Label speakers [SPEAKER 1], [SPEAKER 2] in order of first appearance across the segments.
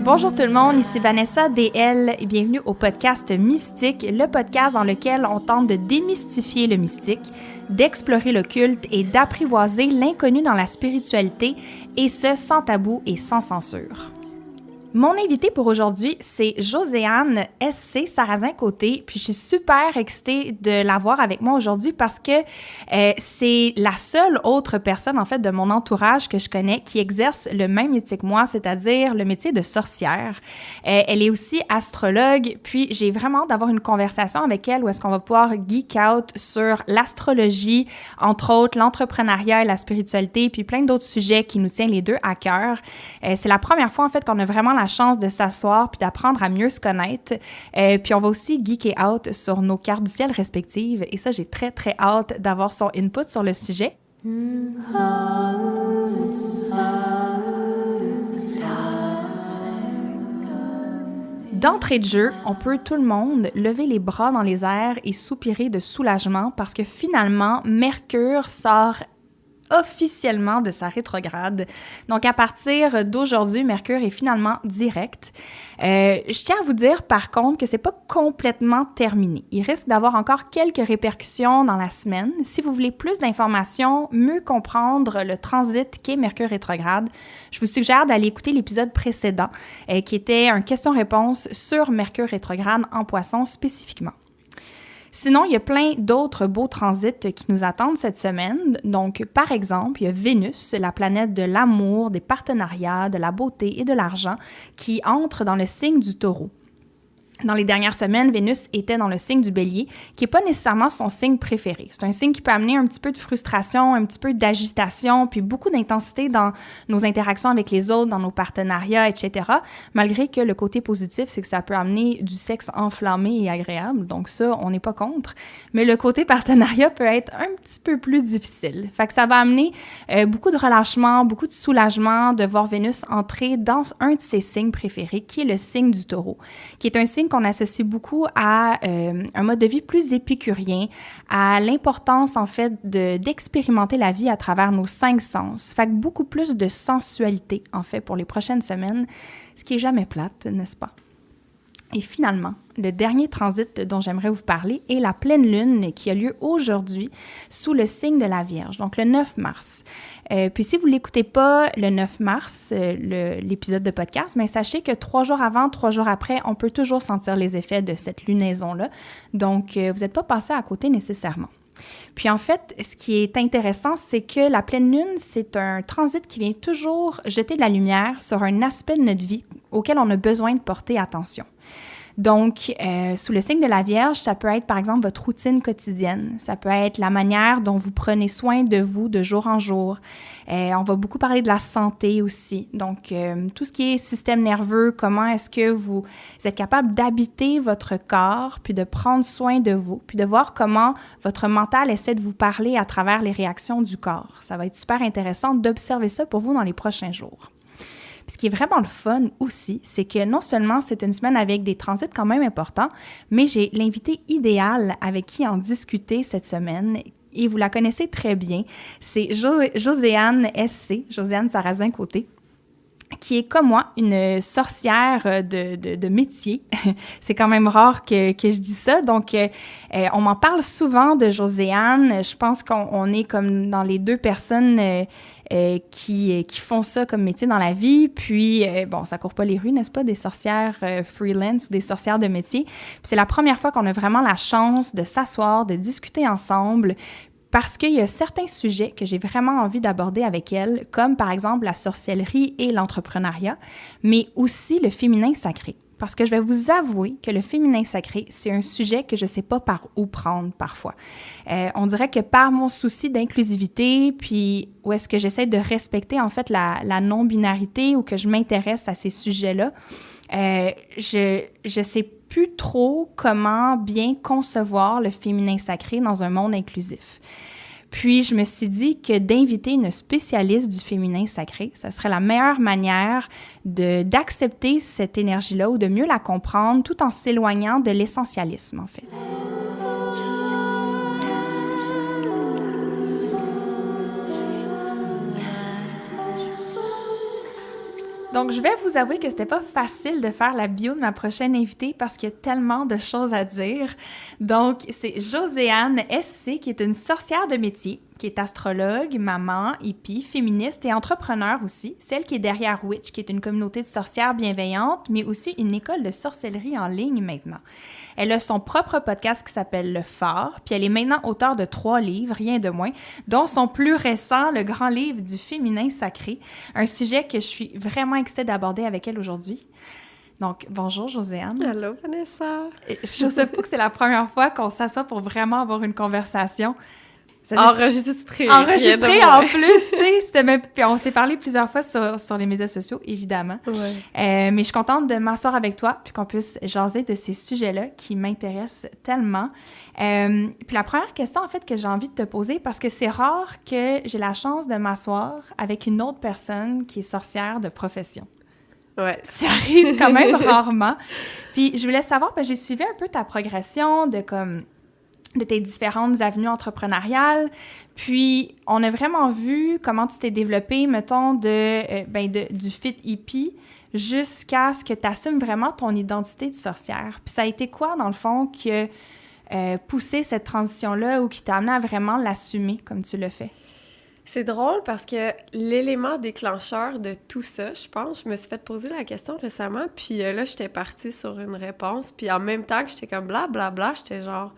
[SPEAKER 1] Bonjour tout le monde, ici Vanessa DL et bienvenue au podcast Mystique, le podcast dans lequel on tente de démystifier le mystique, d'explorer l'occulte et d'apprivoiser l'inconnu dans la spiritualité, et ce sans tabou et sans censure. Mon invitée pour aujourd'hui, c'est Joséanne SC Sarrazin-Côté, puis je suis super excitée de l'avoir avec moi aujourd'hui parce que c'est la seule autre personne, en fait, de mon entourage que je connais qui exerce le même métier que moi, c'est-à-dire le métier de sorcière. Elle est aussi astrologue, puis j'ai vraiment hâte d'avoir une conversation avec elle où est-ce qu'on va pouvoir geek out sur l'astrologie, entre autres l'entrepreneuriat et la spiritualité, puis plein d'autres sujets qui nous tiennent les deux à cœur. C'est la première fois, en fait, qu'on a vraiment la chance de s'asseoir puis d'apprendre à mieux se connaître. Puis on va aussi geeker out sur nos cartes du ciel respectives. Et ça, j'ai très, très hâte d'avoir son input sur le sujet. D'entrée de jeu, on peut tout le monde lever les bras dans les airs et soupirer de soulagement parce que finalement, Mercure sort officiellement de sa rétrograde. Donc, à partir d'aujourd'hui, Mercure est finalement direct. Je tiens à vous dire, par contre, que c'est pas complètement terminé. Il risque d'avoir encore quelques répercussions dans la semaine. Si vous voulez plus d'informations, mieux comprendre le transit qu'est Mercure rétrograde, je vous suggère d'aller écouter l'épisode précédent, qui était un question-réponse sur Mercure rétrograde en Poisson spécifiquement. Sinon, il y a plein d'autres beaux transits qui nous attendent cette semaine. Donc, par exemple, il y a Vénus, la planète de l'amour, des partenariats, de la beauté et de l'argent, qui entre dans le signe du Taureau. Dans les dernières semaines, Vénus était dans le signe du Bélier, qui n'est pas nécessairement son signe préféré. C'est un signe qui peut amener un petit peu de frustration, un petit peu d'agitation, puis beaucoup d'intensité dans nos interactions avec les autres, dans nos partenariats, etc. Malgré que le côté positif, c'est que ça peut amener du sexe enflammé et agréable. Donc ça, on n'est pas contre. Mais le côté partenariat peut être un petit peu plus difficile. Fait que ça va amener beaucoup de relâchement, beaucoup de soulagement de voir Vénus entrer dans un de ses signes préférés, qui est le signe du Taureau, qui est un signe qu'on associe beaucoup à un mode de vie plus épicurien, à l'importance, en fait, d'expérimenter la vie à travers nos 5 sens. Fait que beaucoup plus de sensualité, en fait, pour les prochaines semaines, ce qui est jamais plate, n'est-ce pas? Et finalement, le dernier transit dont j'aimerais vous parler est la pleine lune qui a lieu aujourd'hui sous le signe de la Vierge, donc le 9 mars. Puis si vous ne l'écoutez pas le 9 mars, l'épisode de podcast, mais sachez que 3 jours avant, 3 jours après, on peut toujours sentir les effets de cette lunaison-là. Donc, vous n'êtes pas passé à côté nécessairement. Puis en fait, ce qui est intéressant, c'est que la pleine lune, c'est un transit qui vient toujours jeter de la lumière sur un aspect de notre vie auquel on a besoin de porter attention. Donc, sous le signe de la Vierge, ça peut être, par exemple, votre routine quotidienne. Ça peut être la manière dont vous prenez soin de vous de jour en jour. On va beaucoup parler de la santé aussi. Donc, tout ce qui est système nerveux, comment est-ce que vous êtes capable d'habiter votre corps, puis de prendre soin de vous, puis de voir comment votre mental essaie de vous parler à travers les réactions du corps. Ça va être super intéressant d'observer ça pour vous dans les prochains jours. Puis ce qui est vraiment le fun aussi, c'est que non seulement c'est une semaine avec des transits quand même importants, mais j'ai l'invité idéal avec qui en discuter cette semaine. Et vous la connaissez très bien. C'est Joséanne SC, Joséanne Sarrazin-Côté, qui est comme moi une sorcière de métier. C'est quand même rare que je dise ça. Donc, on m'en parle souvent de Joséanne. Je pense qu'on est comme dans les deux personnes qui font ça comme métier dans la vie. Puis, bon, ça court pas les rues, n'est-ce pas, des sorcières freelance ou des sorcières de métier. Puis c'est la première fois qu'on a vraiment la chance de s'asseoir, de discuter ensemble, parce qu'il y a certains sujets que j'ai vraiment envie d'aborder avec elle, comme par exemple la sorcellerie et l'entrepreneuriat, mais aussi le féminin sacré. Parce que je vais vous avouer que le féminin sacré, c'est un sujet que je ne sais pas par où prendre parfois. On dirait que par mon souci d'inclusivité, puis où est-ce que j'essaie de respecter en fait la non-binarité ou que je m'intéresse à ces sujets-là, je sais plus trop comment bien concevoir le féminin sacré dans un monde inclusif. Puis, je me suis dit que d'inviter une spécialiste du féminin sacré, ça serait la meilleure manière d'accepter cette énergie-là ou de mieux la comprendre tout en s'éloignant de l'essentialisme, en fait. Donc, je vais vous avouer que c'était pas facile de faire la bio de ma prochaine invitée parce qu'il y a tellement de choses à dire. Donc, c'est Joséanne SC, qui est une sorcière de métier, qui est astrologue, maman, hippie, féministe et entrepreneur aussi. Celle qui est derrière Witch, qui est une communauté de sorcières bienveillantes, mais aussi une école de sorcellerie en ligne maintenant. Elle a son propre podcast qui s'appelle Le Phare, puis elle est maintenant auteure de 3 livres, rien de moins, dont son plus récent, le grand livre du féminin sacré, un sujet que je suis vraiment excitée d'aborder avec elle aujourd'hui. Donc, bonjour Joséanne.
[SPEAKER 2] Allô Vanessa.
[SPEAKER 1] Je sais pas que c'est la première fois qu'on s'assoit pour vraiment avoir une conversation.
[SPEAKER 2] Enregistré
[SPEAKER 1] en plus, tu sais. Puis on s'est parlé plusieurs fois sur les médias sociaux, évidemment.
[SPEAKER 2] Ouais.
[SPEAKER 1] Mais je suis contente de m'asseoir avec toi puis qu'on puisse jaser de ces sujets-là qui m'intéressent tellement. Puis la première question, en fait, que j'ai envie de te poser, parce que c'est rare que j'ai la chance de m'asseoir avec une autre personne qui est sorcière de profession.
[SPEAKER 2] Ouais.
[SPEAKER 1] Ça arrive quand même rarement. Puis je voulais savoir, parce que j'ai suivi un peu ta progression de tes différentes avenues entrepreneuriales. Puis, on a vraiment vu comment tu t'es développée, mettons, du fit hippie jusqu'à ce que tu assumes vraiment ton identité de sorcière. Puis ça a été quoi, dans le fond, qui a poussé cette transition-là ou qui t'a amené à vraiment l'assumer comme tu le fais?
[SPEAKER 2] C'est drôle parce que l'élément déclencheur de tout ça, je pense, je me suis fait poser la question récemment, puis là, j'étais partie sur une réponse, puis en même temps que j'étais comme blablabla, j'étais genre...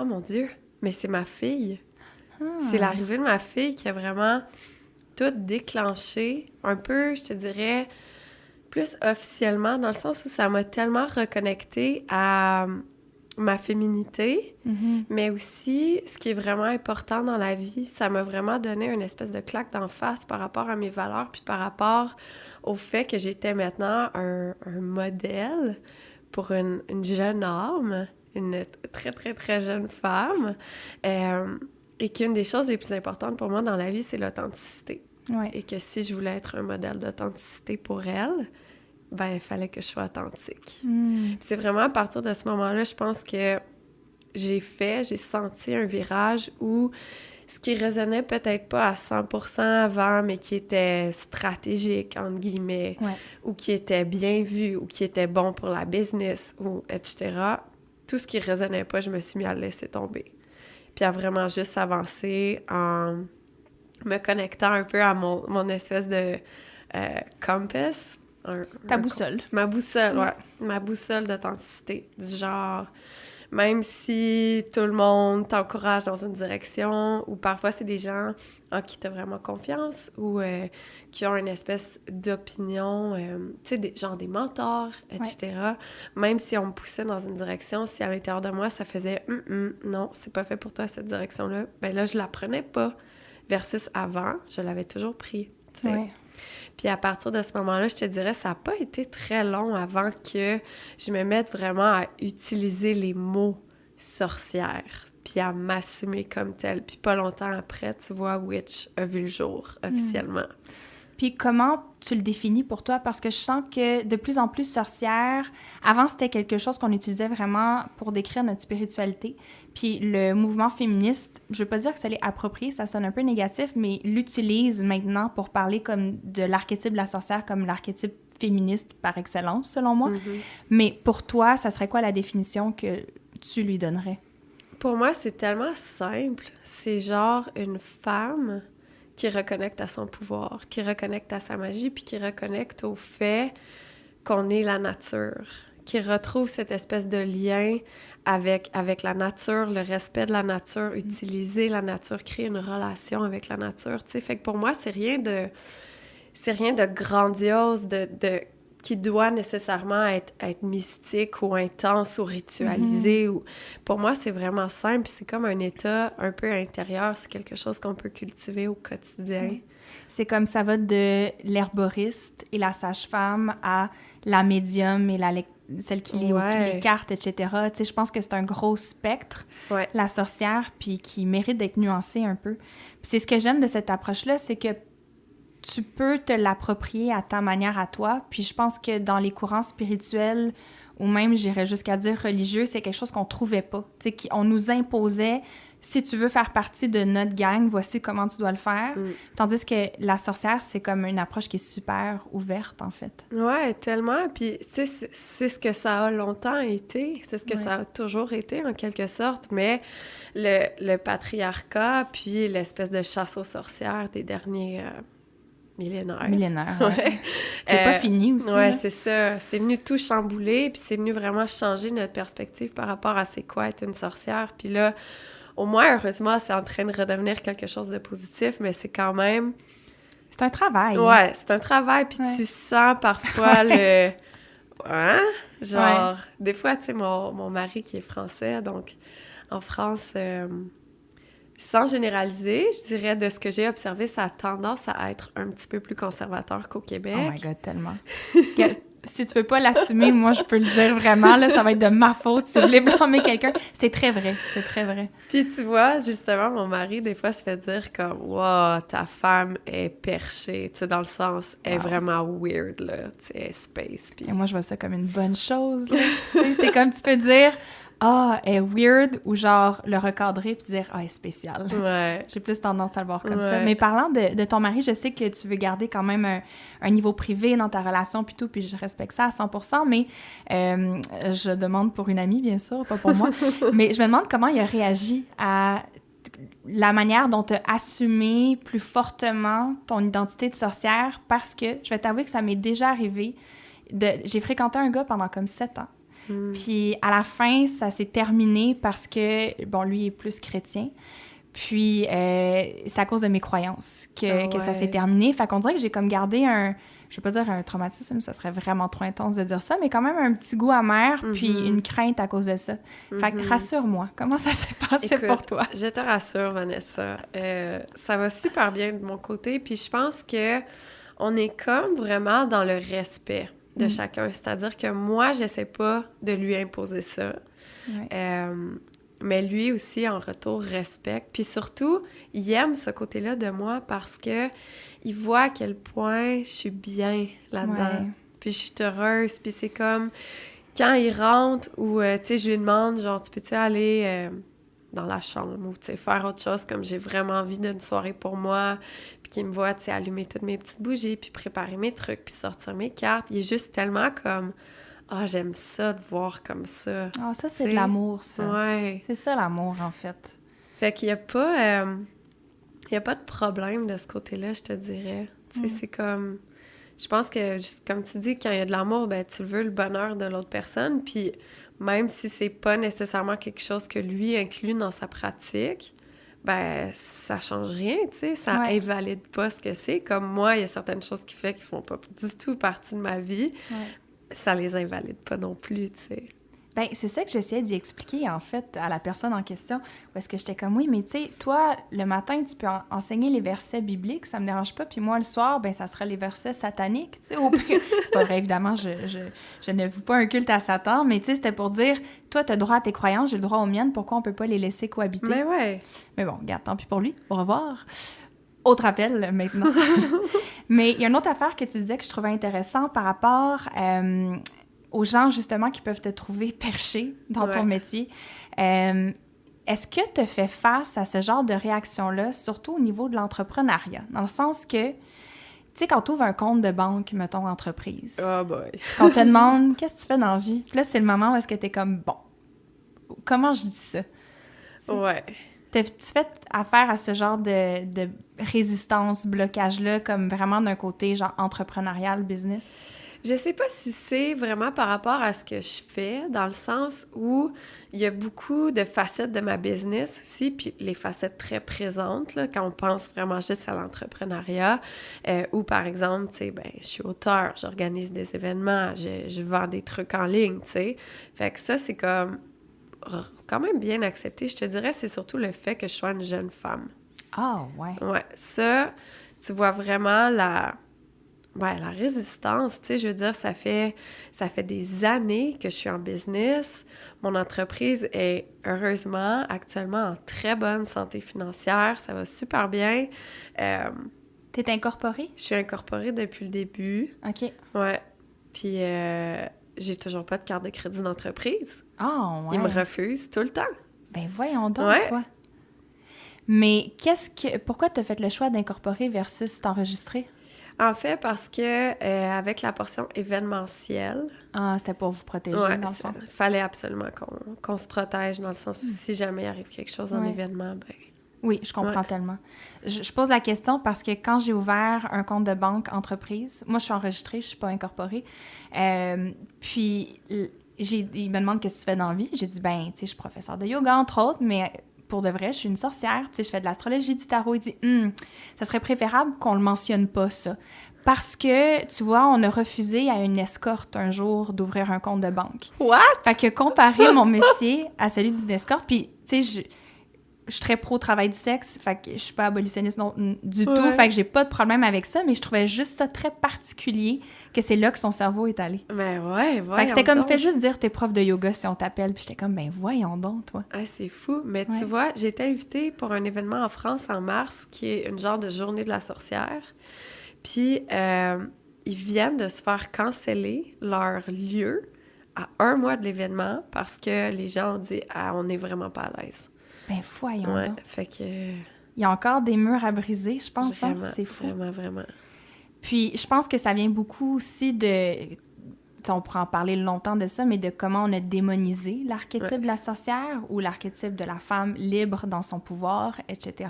[SPEAKER 2] Oh mon Dieu, mais c'est ma fille. C'est l'arrivée de ma fille qui a vraiment tout déclenché, un peu, je te dirais, plus officiellement, dans le sens où ça m'a tellement reconnectée à ma féminité, mais aussi, ce qui est vraiment important dans la vie, ça m'a vraiment donné une espèce de claque d'en face par rapport à mes valeurs, puis par rapport au fait que j'étais maintenant un modèle pour une jeune âme, une très, très, très jeune femme, et qu'une des choses les plus importantes pour moi dans la vie, c'est l'authenticité.
[SPEAKER 1] Ouais.
[SPEAKER 2] Et que si je voulais être un modèle d'authenticité pour elle, ben il fallait que je sois authentique. C'est vraiment à partir de ce moment-là, je pense que j'ai senti un virage où ce qui résonnait peut-être pas à 100% avant, mais qui était stratégique, entre guillemets, ou qui était bien vu, ou qui était bon pour la business, ou etc., tout ce qui résonnait pas, je me suis mis à le laisser tomber. Puis à vraiment juste avancer en me connectant un peu à mon espèce de compass.
[SPEAKER 1] Ta boussole.
[SPEAKER 2] Ma boussole, ouais. Ma boussole d'authenticité. Du genre, même si tout le monde t'encourage dans une direction, ou parfois c'est des gens en qui tu as vraiment confiance, ou qui ont une espèce d'opinion, tu sais, genre des mentors, etc. Ouais. Même si on me poussait dans une direction, si à l'intérieur de moi, ça faisait « non, c'est pas fait pour toi cette direction-là », ben là, je la prenais pas. Versus avant, je l'avais toujours pris, tu sais. Ouais. Puis à partir de ce moment-là, je te dirais, ça n'a pas été très long avant que je me mette vraiment à utiliser les mots « sorcière », puis à m'assumer comme telle. Puis pas longtemps après, tu vois, Witch a vu le jour officiellement.
[SPEAKER 1] Puis comment tu le définis pour toi? Parce que je sens que de plus en plus sorcière, avant c'était quelque chose qu'on utilisait vraiment pour décrire notre spiritualité. Puis le mouvement féministe, je veux pas dire que ça l'est approprié, ça sonne un peu négatif, mais l'utilise maintenant pour parler comme de l'archétype de la sorcière comme l'archétype féministe par excellence, selon moi. Mais pour toi, ça serait quoi la définition que tu lui donnerais?
[SPEAKER 2] Pour moi, c'est tellement simple. C'est genre une femme qui reconnecte à son pouvoir, qui reconnecte à sa magie, puis qui reconnecte au fait qu'on est la nature, qui retrouve cette espèce de lien avec la nature, le respect de la nature, utiliser la nature, créer une relation avec la nature, tu sais. Fait que pour moi, c'est rien de grandiose, qui doit nécessairement être mystique ou intense ou ritualisé. Pour moi, c'est vraiment simple. C'est comme un état un peu intérieur. C'est quelque chose qu'on peut cultiver au quotidien.
[SPEAKER 1] C'est comme ça va de l'herboriste et la sage-femme à la médium et celle qui lit les cartes, etc. Tu sais, je pense que c'est un gros spectre, la sorcière, puis qui mérite d'être nuancé un peu. Puis c'est ce que j'aime de cette approche-là, c'est que tu peux te l'approprier à ta manière à toi. Puis je pense que dans les courants spirituels ou même, j'irais jusqu'à dire religieux, c'est quelque chose qu'on trouvait pas. Tu sais, on nous imposait, si tu veux faire partie de notre gang, voici comment tu dois le faire. Tandis que la sorcière, c'est comme une approche qui est super ouverte, en fait.
[SPEAKER 2] Ouais, tellement. Puis, tu sais, c'est ce que ça a longtemps été. C'est ce que ça a toujours été, en quelque sorte. Mais le patriarcat, puis l'espèce de chasse aux sorcières des derniers millénaires,
[SPEAKER 1] ouais. Qui n'est pas fini aussi.
[SPEAKER 2] Ouais,
[SPEAKER 1] là.
[SPEAKER 2] c'est ça. C'est venu tout chambouler, puis c'est venu vraiment changer notre perspective par rapport à c'est quoi être une sorcière. Puis là, au moins, heureusement, c'est en train de redevenir quelque chose de positif, mais c'est quand même...
[SPEAKER 1] C'est un travail.
[SPEAKER 2] Ouais, c'est un travail, puis tu sens parfois le... Hein? Genre, des fois, tu sais, mon mari qui est français, donc en France, sans généraliser, je dirais, de ce que j'ai observé, ça a tendance à être un petit peu plus conservateur qu'au Québec.
[SPEAKER 1] Oh my God, tellement. Si tu veux pas l'assumer, moi, je peux le dire vraiment, là, ça va être de ma faute si vous voulez blâmer quelqu'un. C'est très vrai, c'est très vrai.
[SPEAKER 2] Puis tu vois, justement, mon mari, des fois, se fait dire comme « Wow, ta femme est perchée », tu sais, dans le sens, elle est vraiment weird, là, tu sais, elle est space. Puis...
[SPEAKER 1] Et moi, je vois ça comme une bonne chose, là. Tu sais, c'est comme tu peux dire « Ah, elle est weird » ou genre le recadrer puis dire « Ah, elle est spéciale ».
[SPEAKER 2] Ouais.
[SPEAKER 1] J'ai plus tendance à le voir comme ça. Mais parlant de ton mari, je sais que tu veux garder quand même un niveau privé dans ta relation puis tout, puis je respecte ça à 100%, mais je demande pour une amie, bien sûr, pas pour moi. Mais je me demande comment il a réagi à la manière dont tu as assumé plus fortement ton identité de sorcière, parce que, je vais t'avouer que ça m'est déjà arrivé, j'ai fréquenté un gars pendant comme 7 ans. Puis à la fin, ça s'est terminé parce que, bon, lui est plus chrétien. Puis c'est à cause de mes croyances que ça s'est terminé. Fait qu'on dirait que j'ai comme gardé je vais pas dire un traumatisme, ça serait vraiment trop intense de dire ça, mais quand même un petit goût amer, puis une crainte à cause de ça. Fait que rassure-moi, comment ça s'est passé pour toi?
[SPEAKER 2] Je te rassure, Vanessa. Ça va super bien de mon côté, puis je pense que on est comme vraiment dans le respect de chacun. C'est-à-dire que moi, j'essaie pas de lui imposer ça. Mais lui aussi, en retour, respecte. Puis surtout, il aime ce côté-là de moi parce que il voit à quel point je suis bien là-dedans. Puis je suis heureuse. Puis c'est comme, quand il rentre ou, tu sais, je lui demande, genre, tu peux-tu aller dans la chambre ou, tu sais, faire autre chose comme j'ai vraiment envie d'une soirée pour moi. Puis qu'il me voit, tu sais, allumer toutes mes petites bougies, puis préparer mes trucs, puis sortir mes cartes. Il est juste tellement comme... Ah, j'aime ça de voir comme ça.
[SPEAKER 1] Ah, ça, c'est de l'amour, ça.
[SPEAKER 2] Ouais.
[SPEAKER 1] C'est ça, l'amour, en fait.
[SPEAKER 2] Fait qu'il y a pas... il y a pas de problème de ce côté-là, je te dirais. Tu sais, c'est comme... Je pense que, juste comme tu dis, quand il y a de l'amour, ben tu veux le bonheur de l'autre personne, puis même si c'est pas nécessairement quelque chose que lui inclut dans sa pratique, ben ça change rien, tu sais, ça invalide pas ce que c'est. Comme moi, il y a certaines choses qui font pas du tout partie de ma vie. Ça les invalide pas non plus, tu sais.
[SPEAKER 1] Bien, c'est ça que j'essayais d'y expliquer, en fait, à la personne en question. Parce que j'étais comme, oui, mais tu sais, toi, le matin, tu peux enseigner les versets bibliques, ça me dérange pas. Puis moi, le soir, ben ça sera les versets sataniques, tu sais, au pire. C'est pas vrai, évidemment, je ne voue pas un culte à Satan, mais tu sais, c'était pour dire, toi, t'as droit à tes croyances, j'ai le droit aux miennes, pourquoi on peut pas les laisser cohabiter?
[SPEAKER 2] Mais ouais.
[SPEAKER 1] Mais bon, regarde, tant pis pour lui. Au revoir. Autre appel, maintenant. Mais il y a une autre affaire que tu disais que je trouvais intéressant par rapport aux gens, justement, qui peuvent te trouver perché dans ton métier. Est-ce que tu fais face à ce genre de réaction-là, surtout au niveau de l'entrepreneuriat? Dans le sens que, tu sais, quand tu ouvres un compte de banque, mettons, entreprise,
[SPEAKER 2] oh boy.
[SPEAKER 1] quand on te demande « Qu'est-ce que tu fais dans la vie? » Puis là, c'est le moment où est-ce que tu es comme « Bon, comment je dis ça? »
[SPEAKER 2] Ouais.
[SPEAKER 1] T'as-tu fait affaire à ce genre de résistance, blocage-là, comme vraiment d'un côté, genre, entrepreneurial, business?
[SPEAKER 2] Je sais pas si c'est vraiment par rapport à ce que je fais, dans le sens où il y a beaucoup de facettes de ma business aussi, puis les facettes très présentes, là, quand on pense vraiment juste à l'entrepreneuriat, ou par exemple, tu sais, ben, je suis auteure, j'organise des événements, je vends des trucs en ligne, tu sais. Fait que ça, c'est comme quand même bien accepté. Je te dirais, c'est surtout le fait que je sois une jeune femme.
[SPEAKER 1] Ah, ouais.
[SPEAKER 2] Ouais, ça, tu vois vraiment la résistance, tu sais, je veux dire, ça fait des années que je suis en business. Mon entreprise est, heureusement, actuellement en très bonne santé financière. Ça va super bien.
[SPEAKER 1] T'es incorporée?
[SPEAKER 2] Je suis incorporée depuis le début.
[SPEAKER 1] OK.
[SPEAKER 2] Ouais. Puis, j'ai toujours pas de carte de crédit d'entreprise.
[SPEAKER 1] Ah, ouais.
[SPEAKER 2] Ils me refusent tout le temps.
[SPEAKER 1] Ben voyons donc,
[SPEAKER 2] Ouais.
[SPEAKER 1] toi. Mais pourquoi t'as fait le choix d'incorporer versus t'enregistrer?
[SPEAKER 2] En fait, parce que avec la portion événementielle,
[SPEAKER 1] Ah, c'était pour vous protéger,
[SPEAKER 2] ouais,
[SPEAKER 1] dans le fond.
[SPEAKER 2] fallait absolument qu'on se protège dans le sens où si jamais il arrive quelque chose en
[SPEAKER 1] Ouais.
[SPEAKER 2] événement, ben...
[SPEAKER 1] Oui, je comprends tellement. Je pose la question parce que quand j'ai ouvert un compte de banque entreprise, moi, je suis enregistrée, je suis pas incorporée. Puis, il me demande qu'est-ce que tu fais dans la vie. J'ai dit, ben, tu sais, je suis professeure de yoga, entre autres, mais pour de vrai, je suis une sorcière. Tu sais, je fais de l'astrologie, du tarot. Il dit, ça serait préférable qu'on le mentionne pas, ça. Parce que, tu vois, on a refusé à une escorte un jour d'ouvrir un compte de banque.
[SPEAKER 2] What?
[SPEAKER 1] Fait que comparer mon métier à celui d'une escorte, puis, tu sais, je suis très pro-travail du sexe, fait que je suis pas abolitionniste du tout, fait que j'ai pas de problème avec ça, mais je trouvais juste ça très particulier que c'est là que son cerveau est allé.
[SPEAKER 2] Ben ouais,
[SPEAKER 1] Fait que c'était comme, fais juste dire t'es prof de yoga si on t'appelle, puis j'étais comme, ben voyons donc, toi.
[SPEAKER 2] Ah, c'est fou, mais tu vois, j'ai été invitée pour un événement en France en mars, qui est une genre de journée de la sorcière, puis ils viennent de se faire canceller leur lieu à 1 mois de l'événement parce que les gens ont dit « Ah, on n'est vraiment pas à l'aise ».
[SPEAKER 1] Ben voyons donc.
[SPEAKER 2] Fait que...
[SPEAKER 1] Il y a encore des murs à briser, je pense,
[SPEAKER 2] vraiment,
[SPEAKER 1] hein? C'est fou.
[SPEAKER 2] Vraiment, vraiment.
[SPEAKER 1] Puis je pense que ça vient beaucoup aussi de... T'sais, on pourrait en parler longtemps de ça, mais de comment on a démonisé l'archétype de la sorcière ou l'archétype de la femme libre dans son pouvoir, etc.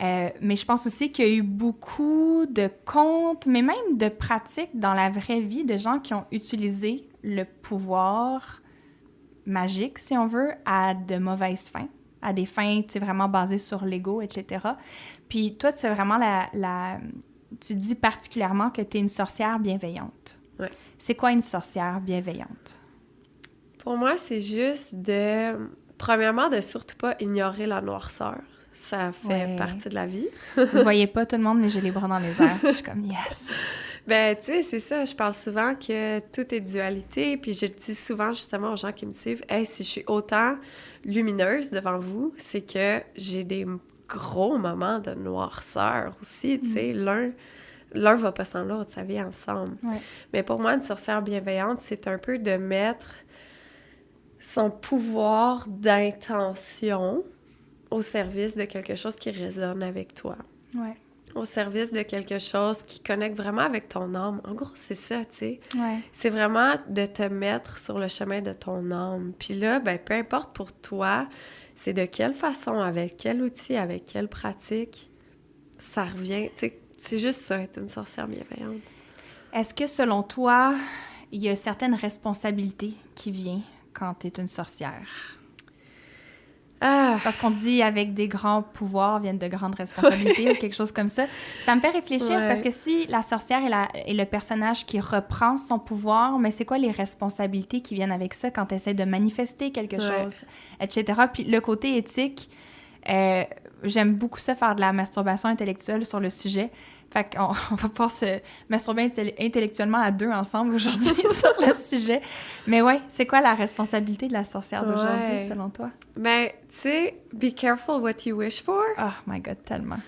[SPEAKER 1] Mais je pense aussi qu'il y a eu beaucoup de contes, mais même de pratiques dans la vraie vie de gens qui ont utilisé le pouvoir magique, si on veut, à de mauvaises fins, à des fins, tu sais, vraiment basées sur l'ego, etc. Puis toi, tu as vraiment tu dis particulièrement que tu es une sorcière bienveillante.
[SPEAKER 2] Ouais.
[SPEAKER 1] C'est quoi une sorcière bienveillante?
[SPEAKER 2] Pour moi, c'est juste premièrement, de surtout pas ignorer la noirceur. Ça fait partie de la vie.
[SPEAKER 1] Vous voyez pas tout le monde, mais j'ai les bras dans les airs. Je suis comme « yes ».
[SPEAKER 2] Ben, tu sais, c'est ça. Je parle souvent que tout est dualité, puis je dis souvent justement aux gens qui me suivent, « Hey, si je suis autant lumineuse devant vous, c'est que j'ai des gros moments de noirceur aussi, tu sais. L'un va pas sans l'autre, ça vient ensemble.
[SPEAKER 1] Ouais.
[SPEAKER 2] Mais pour moi, une sorcière bienveillante, c'est un peu de mettre son pouvoir d'intention au service de quelque chose qui résonne avec toi.
[SPEAKER 1] Ouais.
[SPEAKER 2] Au service de quelque chose qui connecte vraiment avec ton âme. En gros, c'est ça, tu sais.
[SPEAKER 1] Ouais.
[SPEAKER 2] C'est vraiment de te mettre sur le chemin de ton âme. Puis là, ben, peu importe pour toi, c'est de quelle façon, avec quel outil, avec quelle pratique, ça revient. Tu sais, c'est juste ça, être une sorcière bienveillante.
[SPEAKER 1] Est-ce que, selon toi, il y a certaines responsabilités qui viennent quand tu es une sorcière? Parce qu'on dit avec des grands pouvoirs viennent de grandes responsabilités ou quelque chose comme ça. Ça me fait réfléchir parce que si la sorcière est le personnage qui reprend son pouvoir, mais c'est quoi les responsabilités qui viennent avec ça quand tu essaies de manifester quelque chose, etc. Puis le côté éthique, j'aime beaucoup ça, faire de la masturbation intellectuelle sur le sujet. Fait qu'on va pouvoir se masturber intellectuellement à deux ensemble aujourd'hui sur le sujet. Mais ouais, c'est quoi la responsabilité de la sorcière d'aujourd'hui, selon toi?
[SPEAKER 2] Ben, tu sais, be careful what you wish for.
[SPEAKER 1] Oh my God, tellement.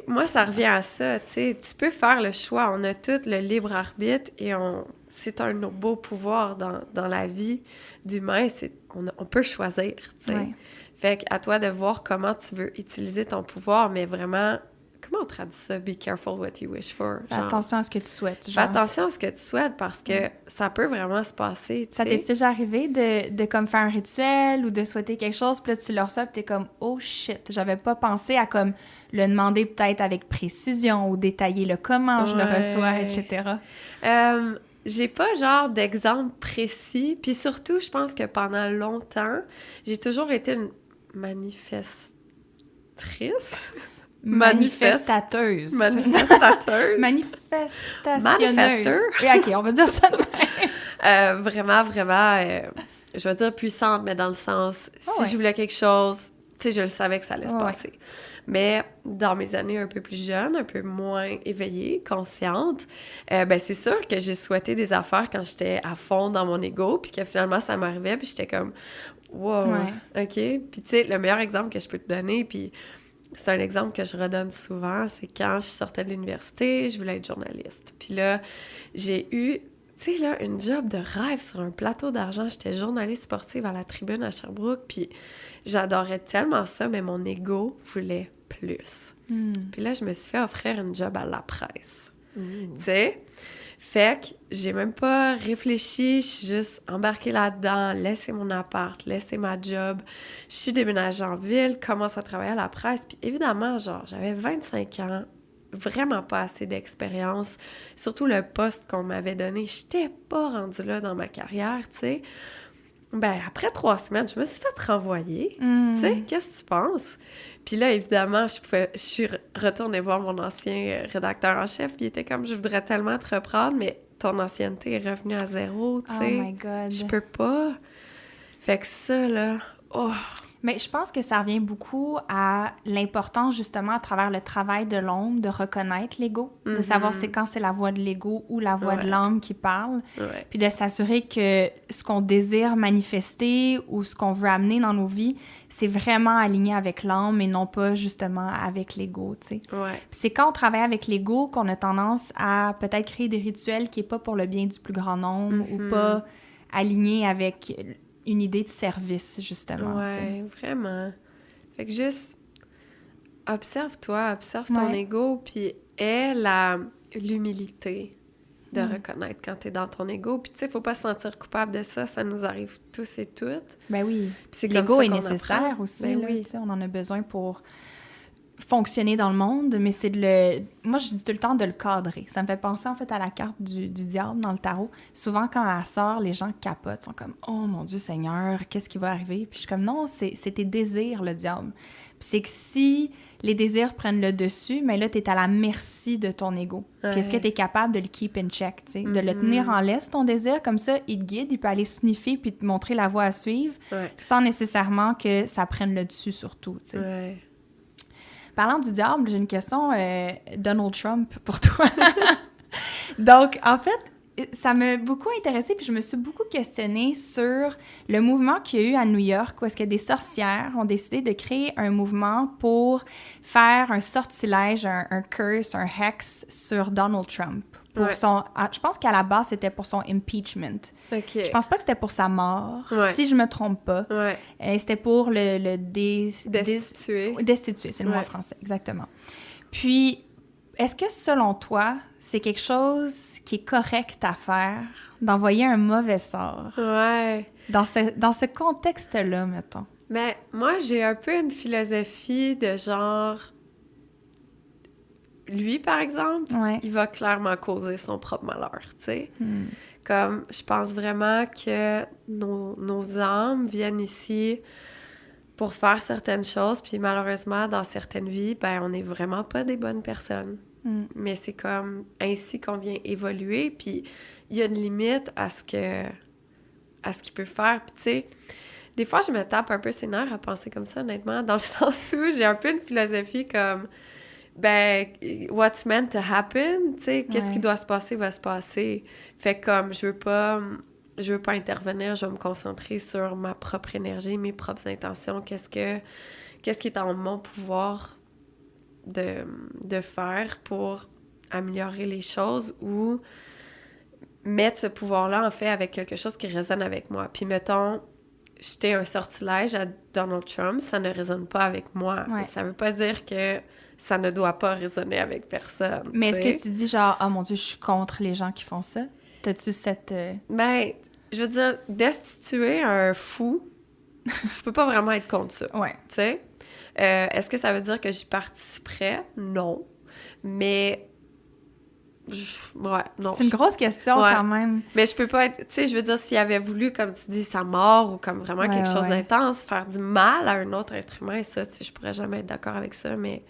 [SPEAKER 2] Moi, ça revient à ça, tu sais. Tu peux faire le choix. On a tout le libre arbitre et c'est un beau pouvoir dans la vie d'humain. On peut choisir, tu sais. Ouais. Fait qu'à toi de voir comment tu veux utiliser ton pouvoir, mais vraiment... Comment on traduit ça? Be careful what you wish for.
[SPEAKER 1] Fais attention à ce que tu souhaites.
[SPEAKER 2] Fais attention à ce que tu souhaites parce que ça peut vraiment se passer.
[SPEAKER 1] Ça t'est déjà arrivé de comme faire un rituel ou de souhaiter quelque chose, puis là tu le reçois, puis t'es comme « Oh shit! » J'avais pas pensé à comme le demander peut-être avec précision ou détailler le comment je le reçois, etc.
[SPEAKER 2] J'ai pas genre d'exemple précis. Puis surtout, je pense que pendant longtemps, j'ai toujours été une manifestatrice.
[SPEAKER 1] Manifestateuse.
[SPEAKER 2] Manifesteur.
[SPEAKER 1] OK, on va dire ça de même.
[SPEAKER 2] Vraiment, je vais dire puissante, mais dans le sens, si je voulais quelque chose, tu sais, je le savais que ça allait se passer. Mais dans mes années un peu plus jeunes, un peu moins éveillée, consciente, ben c'est sûr que j'ai souhaité des affaires quand j'étais à fond dans mon ego, puis que finalement, ça m'arrivait, puis j'étais comme « Wow! OK? » Puis tu sais, le meilleur exemple que je peux te donner, puis c'est un exemple que je redonne souvent, c'est quand je sortais de l'université, je voulais être journaliste. Puis là, j'ai eu tu sais, là, une job de rêve sur un plateau d'argent. J'étais journaliste sportive à la Tribune à Sherbrooke, puis j'adorais tellement ça, mais mon ego voulait plus. Puis là, je me suis fait offrir une job à La Presse. Tu sais? Fait que j'ai même pas réfléchi, je suis juste embarquée là-dedans, laissé mon appart, laissé ma job. Je suis déménagée en ville, commence à travailler à La Presse. Puis évidemment, genre, j'avais 25 ans, vraiment pas assez d'expérience. Surtout le poste qu'on m'avait donné, j'étais pas rendue là dans ma carrière, tu sais. Ben, après 3 semaines, je me suis fait renvoyer. Tu sais, qu'est-ce que tu penses? Puis là, évidemment, je suis retournée voir mon ancien rédacteur en chef, puis il était comme, je voudrais tellement te reprendre, mais ton ancienneté est revenue à 0, tu sais.
[SPEAKER 1] Oh my God.
[SPEAKER 2] Je peux pas. Fait que ça, là, oh.
[SPEAKER 1] Mais je pense que ça revient beaucoup à l'importance, justement, à travers le travail de l'ombre, de reconnaître l'ego, de savoir c'est quand c'est la voix de l'ego ou la voix de l'âme qui parle, puis de s'assurer que ce qu'on désire manifester ou ce qu'on veut amener dans nos vies, c'est vraiment aligné avec l'âme et non pas, justement, avec l'ego, tu sais.
[SPEAKER 2] Ouais.
[SPEAKER 1] Puis c'est quand on travaille avec l'ego qu'on a tendance à peut-être créer des rituels qui n'est pas pour le bien du plus grand nombre ou pas alignés avec une idée de service, justement.
[SPEAKER 2] Ouais, vraiment. Fait que juste, observe-toi, observe ton ego, puis aie l'humilité de reconnaître quand t'es dans ton ego. Puis tu sais, faut pas se sentir coupable de ça, ça nous arrive tous et toutes.
[SPEAKER 1] Ben oui.
[SPEAKER 2] Puis c'est
[SPEAKER 1] l'ego
[SPEAKER 2] comme ça
[SPEAKER 1] est
[SPEAKER 2] qu'on
[SPEAKER 1] nécessaire
[SPEAKER 2] apprend.
[SPEAKER 1] aussi,
[SPEAKER 2] Ben
[SPEAKER 1] là,
[SPEAKER 2] oui.
[SPEAKER 1] tu sais, on en a besoin pour fonctionner dans le monde, mais c'est de le... Moi, je dis tout le temps de le cadrer. Ça me fait penser, en fait, à la carte du diable dans le tarot. Souvent, quand elle sort, les gens capotent, sont comme « Oh, mon Dieu Seigneur, qu'est-ce qui va arriver? » Puis je suis comme « Non, c'est tes désirs, le diable. » Puis c'est que si les désirs prennent le dessus, mais là, t'es à la merci de ton ego. Puis est-ce que t'es capable de le keep in check, tu sais? De le tenir en laisse, ton désir, comme ça, il te guide, il peut aller sniffer puis te montrer la voie à suivre, sans nécessairement que ça prenne le dessus sur tout, tu sais.
[SPEAKER 2] Ouais.
[SPEAKER 1] Parlant du diable, j'ai une question Donald Trump pour toi. Donc, en fait, ça m'a beaucoup intéressée, puis je me suis beaucoup questionnée sur le mouvement qu'il y a eu à New York, où est-ce que des sorcières ont décidé de créer un mouvement pour faire un sortilège, un curse, un hex sur Donald Trump. Pour je pense qu'à la base, c'était pour son impeachment.
[SPEAKER 2] Okay.
[SPEAKER 1] Je pense pas que c'était pour sa mort, si je me trompe pas. C'était pour le
[SPEAKER 2] destituer.
[SPEAKER 1] Destituer, c'est le mot en français, exactement. Puis, est-ce que selon toi, c'est quelque chose qui est correct à faire, d'envoyer un mauvais sort?
[SPEAKER 2] Ouais.
[SPEAKER 1] Dans ce contexte-là, mettons.
[SPEAKER 2] Mais moi, j'ai un peu une philosophie de genre... Lui, par exemple, il va clairement causer son propre malheur, tu sais. Comme, je pense vraiment que nos âmes viennent ici pour faire certaines choses, puis malheureusement, dans certaines vies, ben, on n'est vraiment pas des bonnes personnes. Mais c'est comme ainsi qu'on vient évoluer, puis il y a une limite à ce qu'il peut faire, puis tu sais... Des fois, je me tape un peu ses nerfs à penser comme ça, honnêtement, dans le sens où j'ai un peu une philosophie comme... Ben, what's meant to happen, tu sais, qu'est-ce qui doit se passer va se passer. Fait comme, je veux pas intervenir, je vais me concentrer sur ma propre énergie, mes propres intentions, qu'est-ce qui est en mon pouvoir de faire pour améliorer les choses ou mettre ce pouvoir-là, en fait, avec quelque chose qui résonne avec moi. Puis, mettons, jeter un sortilège à Donald Trump, ça ne résonne pas avec moi. Mais ça veut pas dire que ça ne doit pas résonner avec personne.
[SPEAKER 1] Mais est-ce que tu dis genre, oh mon Dieu, je suis contre les gens qui font ça? T'as-tu cette...
[SPEAKER 2] Ben, je veux dire, destituer un fou, je peux pas vraiment être contre ça. Tu sais? Est-ce que ça veut dire que j'y participerais? Non. Mais... non.
[SPEAKER 1] C'est une grosse question quand même.
[SPEAKER 2] Mais je peux pas être... Tu sais, je veux dire, s'il avait voulu, comme tu dis, sa mort ou comme vraiment quelque chose d'intense, faire du mal à un autre être humain, ça, tu sais, je pourrais jamais être d'accord avec ça, mais...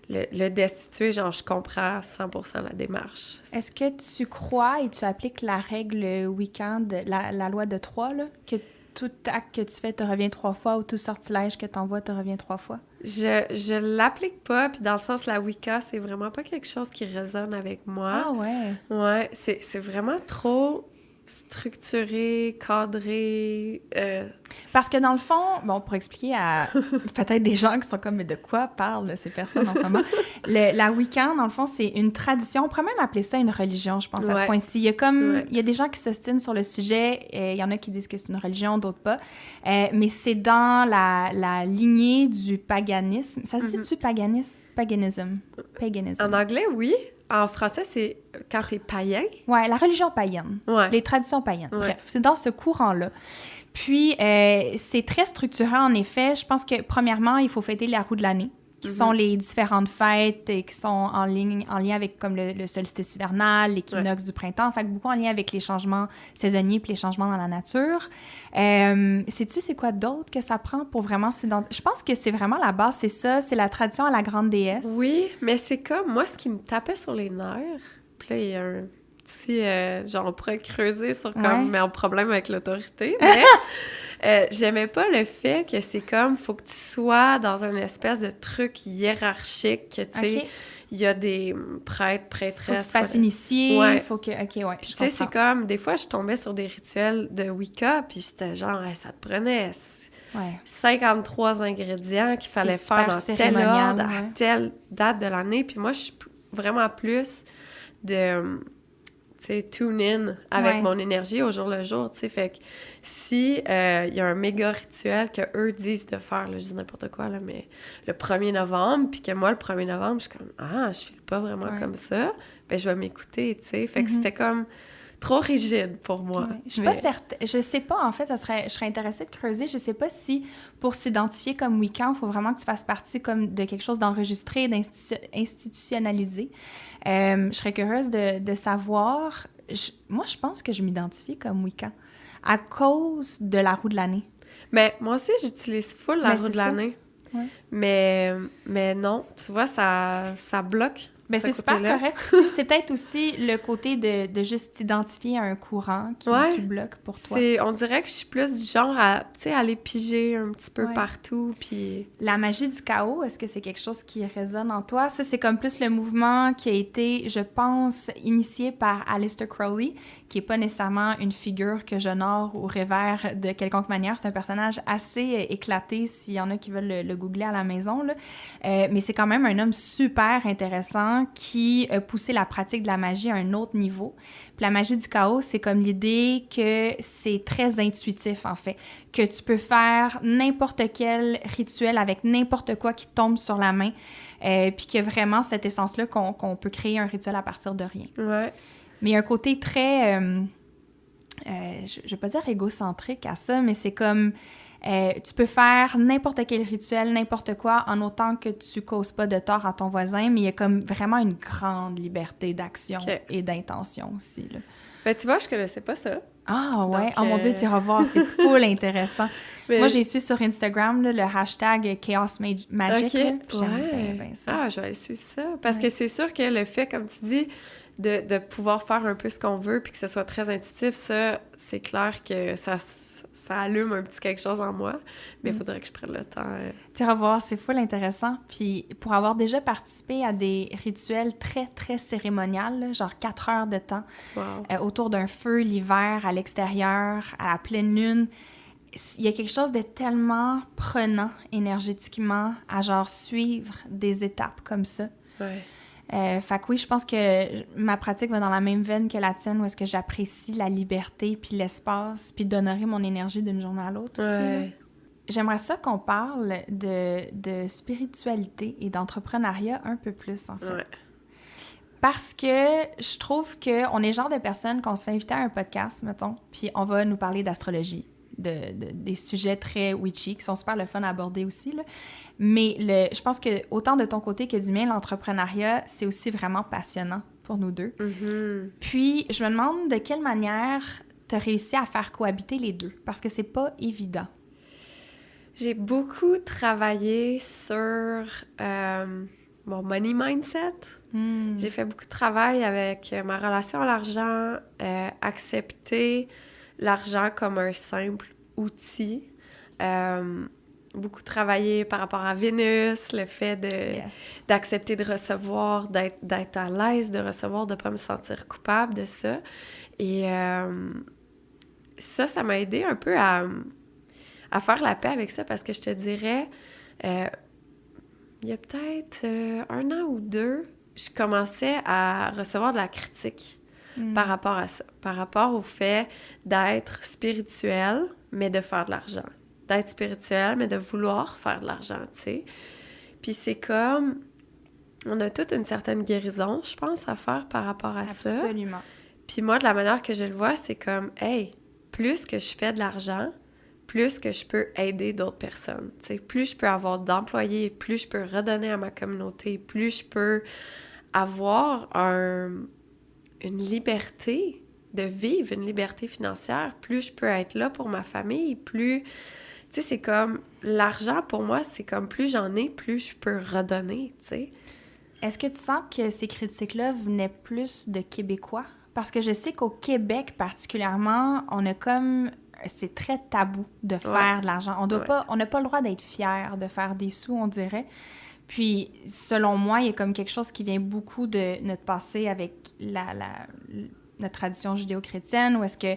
[SPEAKER 2] Le destituer, genre, je comprends 100% la démarche.
[SPEAKER 1] Est-ce que tu crois et tu appliques la règle Wiccan, la loi de 3, là? Que tout acte que tu fais te revient 3 fois ou tout sortilège que tu envoies te revient 3 fois?
[SPEAKER 2] Je l'applique pas, puis dans le sens, la Wicca, c'est vraiment pas quelque chose qui résonne avec moi.
[SPEAKER 1] Ah ouais?
[SPEAKER 2] Ouais, c'est vraiment trop structuré, cadré.
[SPEAKER 1] Parce que dans le fond, bon, pour expliquer à peut-être des gens qui sont comme, mais de quoi parlent ces personnes en ce moment? La Wiccan, dans le fond, c'est une tradition. On pourrait même appeler ça une religion, je pense, à ce point-ci. Il y a il y a des gens qui s'ostinent sur le sujet. Il y en a qui disent que c'est une religion, d'autres pas. Mais c'est dans la lignée du paganisme. Ça se dit-tu paganisme? Paganism.
[SPEAKER 2] En anglais, oui. En français, c'est quand t'es païen.
[SPEAKER 1] Ouais, la religion païenne.
[SPEAKER 2] Ouais.
[SPEAKER 1] Les traditions païennes. Ouais. Bref, c'est dans ce courant-là. Puis, c'est très structuré, en effet. Je pense que, premièrement, il faut fêter la roue de l'année, qui sont les différentes fêtes qui sont en lien avec comme le solstice hivernal, l'équinoxe du printemps, fait que beaucoup en lien avec les changements saisonniers puis les changements dans la nature. Sais-tu c'est quoi d'autre que ça prend pour vraiment s'identifier? Je pense que c'est vraiment la base, c'est ça, c'est la tradition à la grande déesse.
[SPEAKER 2] Oui, mais c'est comme, moi, ce qui me tapait sur les nerfs, puis là, il y a un petit, genre, on pourrait creuser sur comme, mais un problème avec l'autorité, mais... j'aimais pas le fait que c'est comme, faut que tu sois dans une espèce de truc hiérarchique, que, tu sais, il y a des prêtres, prêtresses...
[SPEAKER 1] Faut que tu te fasses initier, faut que... OK, ouais,
[SPEAKER 2] tu sais, c'est comme, des fois, je tombais sur des rituels de Wicca, puis j'étais genre, ça te prenait 53 ingrédients qu'il fallait faire dans tel ordre, à telle date de l'année, puis moi, je suis vraiment plus de... tu sais, tune in avec mon énergie au jour le jour, tu sais, fait que si y a un méga rituel que eux disent de faire, là, je dis n'importe quoi, là, mais le 1er novembre, puis que moi, le 1er novembre, je suis comme, je file pas vraiment comme ça, ben je vais m'écouter, tu sais, fait que c'était comme trop rigide pour moi.
[SPEAKER 1] Je suis pas certaine, je sais pas, en fait, je serais intéressée de creuser, je sais pas si pour s'identifier comme Wiccan, il faut vraiment que tu fasses partie comme de quelque chose d'enregistré, d'institutionnalisé. Je serais curieuse de savoir. Moi, je pense que je m'identifie comme Wiccan à cause de la roue de l'année.
[SPEAKER 2] Mais moi aussi, j'utilise full la roue de l'année. Ouais. Mais non, tu vois, ça bloque.
[SPEAKER 1] Ben c'est super correct aussi. C'est peut-être aussi le côté de juste t'identifier à un courant qui bloque pour toi.
[SPEAKER 2] On dirait que je suis plus du genre à, tu sais, aller piger un petit peu partout, puis...
[SPEAKER 1] La magie du chaos, est-ce que c'est quelque chose qui résonne en toi? Ça, c'est comme plus le mouvement qui a été, je pense, initié par Aleister Crowley, qui est pas nécessairement une figure que j'honore ou révère de quelconque manière. C'est un personnage assez éclaté, s'il y en a qui veulent le googler à la maison, là. Mais c'est quand même un homme super intéressant qui a poussé la pratique de la magie à un autre niveau. Puis la magie du chaos, c'est comme l'idée que c'est très intuitif, en fait, que tu peux faire n'importe quel rituel avec n'importe quoi qui tombe sur la main, puis qu'il y a vraiment cette essence-là qu'on peut créer un rituel à partir de rien.
[SPEAKER 2] Ouais.
[SPEAKER 1] Mais il y a un côté très, je vais pas dire égocentrique à ça, mais c'est comme... tu peux faire n'importe quel rituel, n'importe quoi, en autant que tu causes pas de tort à ton voisin, mais il y a comme vraiment une grande liberté d'action et d'intention aussi, là.
[SPEAKER 2] Ben, tu vois, je connaissais pas ça.
[SPEAKER 1] Ah ouais? Donc, oh mon Dieu, tu iras voir, c'est full intéressant. Mais... Moi, j'ai su sur Instagram là, le hashtag Chaos Magic.
[SPEAKER 2] Okay.
[SPEAKER 1] Là, j'aime bien ça.
[SPEAKER 2] Ah, je vais aller suivre ça. Parce que c'est sûr que le fait, comme tu dis, de pouvoir faire un peu ce qu'on veut puis que ce soit très intuitif, ça, c'est clair que ça allume un petit quelque chose en moi, mais il faudrait que je prenne le temps.
[SPEAKER 1] Tu vas voir, c'est full intéressant. Puis pour avoir déjà participé à des rituels très, très cérémonials, là, genre 4 heures de temps, autour d'un feu l'hiver, à l'extérieur, à la pleine lune, il y a quelque chose de tellement prenant énergétiquement à genre suivre des étapes comme ça.
[SPEAKER 2] Ouais.
[SPEAKER 1] Fait que oui, je pense que ma pratique va dans la même veine que la tienne, où est-ce que j'apprécie la liberté, puis l'espace, puis d'honorer mon énergie d'une journée à l'autre aussi. Là. J'aimerais ça qu'on parle de spiritualité et d'entrepreneuriat un peu plus, en fait. Ouais. Parce que je trouve qu'on est le genre de personnes qu'on se fait inviter à un podcast, mettons, puis on va nous parler d'astrologie, des sujets très witchy, qui sont super le fun à aborder aussi, là. Mais je pense que autant de ton côté que du mien, l'entrepreneuriat, c'est aussi vraiment passionnant pour nous deux.
[SPEAKER 2] Mm-hmm.
[SPEAKER 1] Puis, je me demande de quelle manière tu as réussi à faire cohabiter les deux, parce que c'est pas évident.
[SPEAKER 2] J'ai beaucoup travaillé sur mon money mindset. J'ai fait beaucoup de travail avec ma relation à l'argent, accepter l'argent comme un simple outil. Beaucoup travaillé par rapport à Vénus, le fait d'accepter de recevoir, d'être à l'aise de recevoir, de ne pas me sentir coupable de ça. Et ça m'a aidé un peu à faire la paix avec ça, parce que je te dirais, il y a peut-être 1 an ou 2, je commençais à recevoir de la critique par rapport à ça, par rapport au fait d'être spirituel, mais de faire de l'argent. D'être spirituel, mais de vouloir faire de l'argent, tu sais. Puis c'est comme... On a toute une certaine guérison, je pense, à faire par rapport à ça.
[SPEAKER 1] Absolument.
[SPEAKER 2] Puis moi, de la manière que je le vois, c'est comme, hey, plus que je fais de l'argent, plus que je peux aider d'autres personnes. T'sais, plus je peux avoir d'employés, plus je peux redonner à ma communauté, plus je peux avoir une liberté de vivre, une liberté financière, plus je peux être là pour ma famille, plus... Tu sais, c'est comme... L'argent, pour moi, c'est comme plus j'en ai, plus je peux redonner, tu sais.
[SPEAKER 1] Est-ce que tu sens que ces critiques-là venaient plus de Québécois? Parce que je sais qu'au Québec particulièrement, on a comme... C'est très tabou de faire de l'argent. On n'a pas le droit d'être fier de faire des sous, on dirait. Puis, selon moi, il y a comme quelque chose qui vient beaucoup de notre passé avec notre tradition judéo-chrétienne, où est-ce que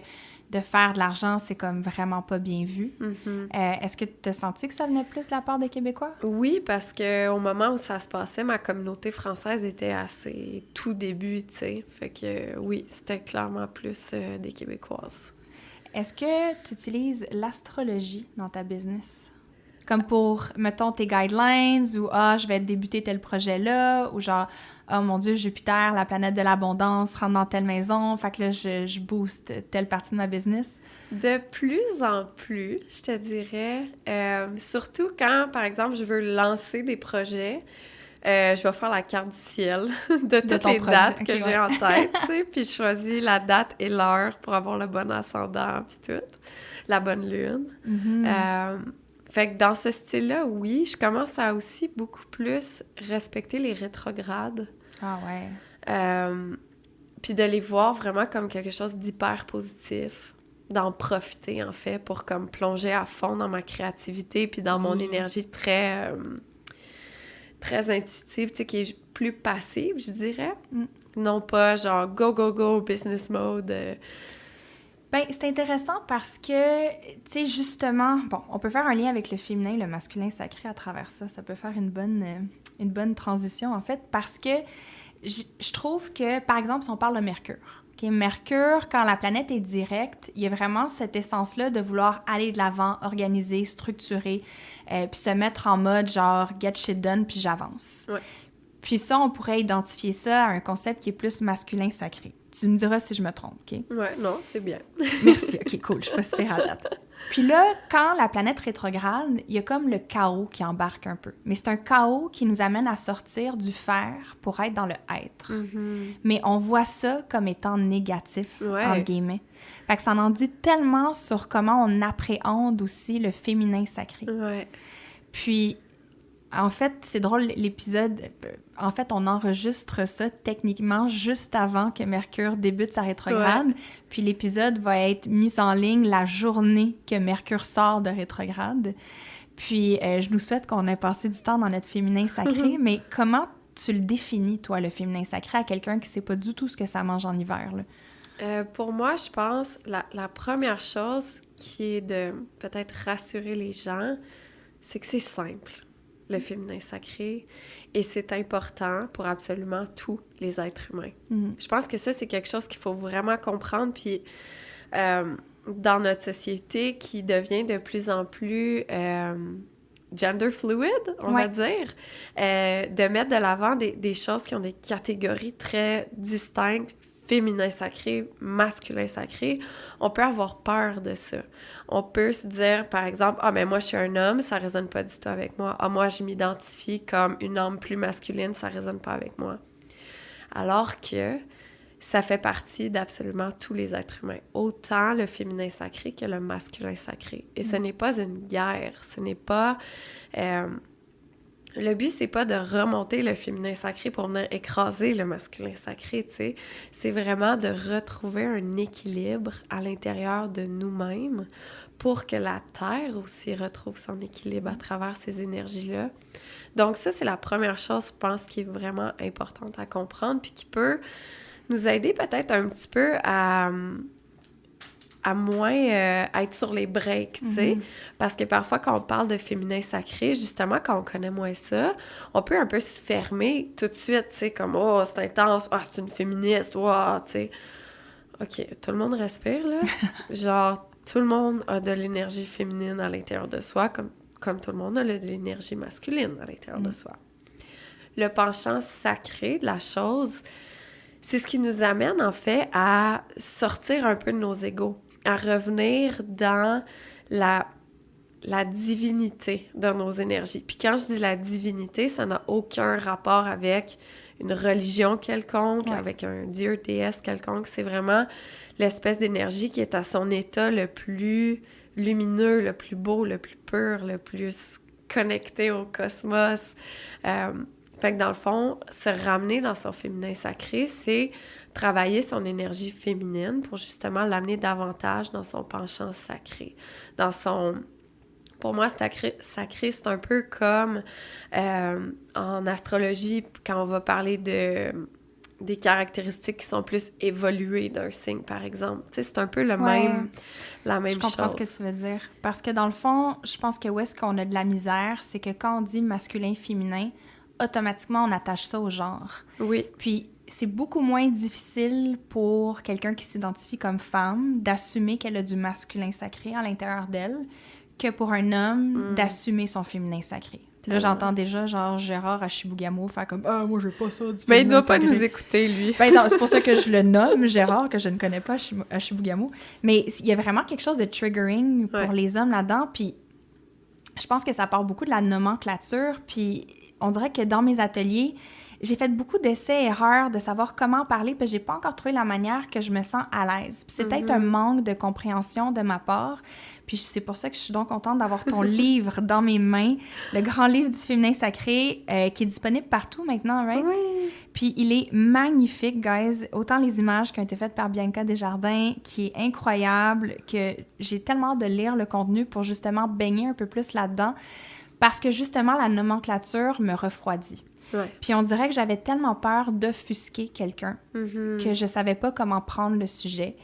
[SPEAKER 1] de faire de l'argent, c'est comme vraiment pas bien vu. Est-ce que tu as senti que ça venait plus de la part des Québécois?
[SPEAKER 2] Oui, parce qu'au moment où ça se passait, ma communauté française était à ses tout débuts, tu sais. Fait que oui, c'était clairement plus des Québécoises.
[SPEAKER 1] Est-ce que tu utilises l'astrologie dans ta business? Comme pour, mettons, tes guidelines, ou « Ah, je vais débuter tel projet-là », ou genre « Oh mon Dieu, Jupiter, la planète de l'abondance, rentre dans telle maison, fait que là, je booste telle partie de ma business. »
[SPEAKER 2] De plus en plus, je te dirais, surtout quand, par exemple, je veux lancer des projets, je vais faire la carte du ciel de toutes les dates que j'ai en tête, tu sais, puis je choisis la date et l'heure pour avoir le bon ascendant, puis tout, la bonne lune. Fait que dans ce style-là, oui, je commence à aussi beaucoup plus respecter les rétrogrades.
[SPEAKER 1] Ah ouais.
[SPEAKER 2] Puis de les voir vraiment comme quelque chose d'hyper positif, d'en profiter, en fait, pour comme plonger à fond dans ma créativité puis dans mon énergie très, très intuitive, tu sais, qui est plus passive, je dirais. Non pas genre go, go, go, business mode.
[SPEAKER 1] Ben, c'est intéressant parce que, tu sais, justement, bon, on peut faire un lien avec le féminin, le masculin sacré à travers ça. Ça peut faire une bonne transition, en fait, parce que je trouve que, par exemple, si on parle de Mercure, okay, Mercure, quand la planète est directe, il y a vraiment cette essence-là de vouloir aller de l'avant, organiser, structurer, puis se mettre en mode genre « get shit done », puis j'avance.
[SPEAKER 2] Ouais.
[SPEAKER 1] Puis ça, on pourrait identifier ça à un concept qui est plus masculin sacré. Tu me diras si je me trompe, OK?
[SPEAKER 2] Ouais, non, c'est bien.
[SPEAKER 1] Merci, OK, cool, je suis pas super à date. Puis là, quand la planète rétrograde, il y a comme le chaos qui embarque un peu. Mais c'est un chaos qui nous amène à sortir du faire pour être dans le être. Mais on voit ça comme étant négatif, entre guillemets. Fait que ça en dit tellement sur comment on appréhende aussi le féminin sacré.
[SPEAKER 2] Ouais.
[SPEAKER 1] Puis, en fait, c'est drôle, l'épisode... En fait, on enregistre ça techniquement juste avant que Mercure débute sa rétrograde. Ouais. Puis l'épisode va être mis en ligne la journée que Mercure sort de rétrograde. Puis je nous souhaite qu'on ait passé du temps dans notre féminin sacré. Mais comment tu le définis, toi, le féminin sacré, à quelqu'un qui ne sait pas du tout ce que ça mange en hiver, là?
[SPEAKER 2] Pour moi, je pense, la première chose qui est de peut-être rassurer les gens, c'est que c'est simple, le féminin sacré, et c'est important pour absolument tous les êtres humains. Je pense que ça, c'est quelque chose qu'il faut vraiment comprendre, puis dans notre société qui devient de plus en plus gender fluid, on va dire, de mettre de l'avant des choses qui ont des catégories très distinctes, féminin sacré, masculin sacré, on peut avoir peur de ça. On peut se dire, par exemple, « Ah, mais moi, je suis un homme, ça résonne pas du tout avec moi. Ah, moi, je m'identifie comme une âme plus masculine, ça résonne pas avec moi. » Alors que ça fait partie d'absolument tous les êtres humains. Autant le féminin sacré que le masculin sacré. Et ce n'est pas une guerre, ce n'est pas... Le but, c'est pas de remonter le féminin sacré pour venir écraser le masculin sacré, tu sais. C'est vraiment de retrouver un équilibre à l'intérieur de nous-mêmes pour que la Terre aussi retrouve son équilibre à travers ces énergies-là. Donc ça, c'est la première chose, je pense, qui est vraiment importante à comprendre puis qui peut nous aider peut-être un petit peu à à moins être sur les breaks, tu sais. Parce que parfois, quand on parle de féminin sacré, justement, quand on connaît moins ça, on peut un peu se fermer tout de suite, tu sais, comme « Oh, c'est intense, ah, c'est une féministe, oh, tu sais. » OK, tout le monde respire, là. Genre, tout le monde a de l'énergie féminine à l'intérieur de soi, comme tout le monde a de l'énergie masculine à l'intérieur de soi. Le penchant sacré de la chose, c'est ce qui nous amène, en fait, à sortir un peu de nos égos, à revenir dans la divinité de nos énergies. Puis quand je dis la divinité, ça n'a aucun rapport avec une religion quelconque, avec un dieu, déesse quelconque. C'est vraiment l'espèce d'énergie qui est à son état le plus lumineux, le plus beau, le plus pur, le plus connecté au cosmos. Fait que dans le fond, se ramener dans son féminin sacré, c'est travailler son énergie féminine pour justement l'amener davantage dans son penchant sacré, dans son... Pour moi, sacré, c'est un peu comme en astrologie, quand on va parler des caractéristiques qui sont plus évoluées d'un signe, par exemple. Tu sais, c'est un peu la même chose.
[SPEAKER 1] Je comprends ce que tu veux dire. Parce que dans le fond, je pense que où est-ce qu'on a de la misère, c'est que quand on dit masculin-féminin, automatiquement, on attache ça au genre.
[SPEAKER 2] Oui.
[SPEAKER 1] Puis, c'est beaucoup moins difficile pour quelqu'un qui s'identifie comme femme d'assumer qu'elle a du masculin sacré à l'intérieur d'elle que pour un homme d'assumer son féminin sacré. Là, j'entends déjà, genre, Gérard Ashibugamo faire comme « Ah, moi, je veux pas ça du féminin sacré. »
[SPEAKER 2] Mais il doit pas nous écouter, lui.
[SPEAKER 1] Ben non, c'est pour ça que je le nomme, Gérard, que je ne connais pas, Ashibugamo. Mais il y a vraiment quelque chose de triggering pour les hommes là-dedans, puis je pense que ça part beaucoup de la nomenclature, puis on dirait que dans mes ateliers, j'ai fait beaucoup d'essais-erreurs de savoir comment parler, puis j'ai pas encore trouvé la manière que je me sens à l'aise. Puis c'est peut-être un manque de compréhension de ma part. Puis c'est pour ça que je suis donc contente d'avoir ton livre dans mes mains, le grand livre du féminin sacré, qui est disponible partout maintenant, right?
[SPEAKER 2] Oui!
[SPEAKER 1] Puis il est magnifique, guys. Autant les images qui ont été faites par Bianca Desjardins, qui est incroyable, que j'ai tellement hâte de lire le contenu pour justement baigner un peu plus là-dedans, parce que justement, la nomenclature me refroidit.
[SPEAKER 2] Ouais.
[SPEAKER 1] Puis on dirait que j'avais tellement peur d'offusquer quelqu'un que je savais pas comment prendre le sujet.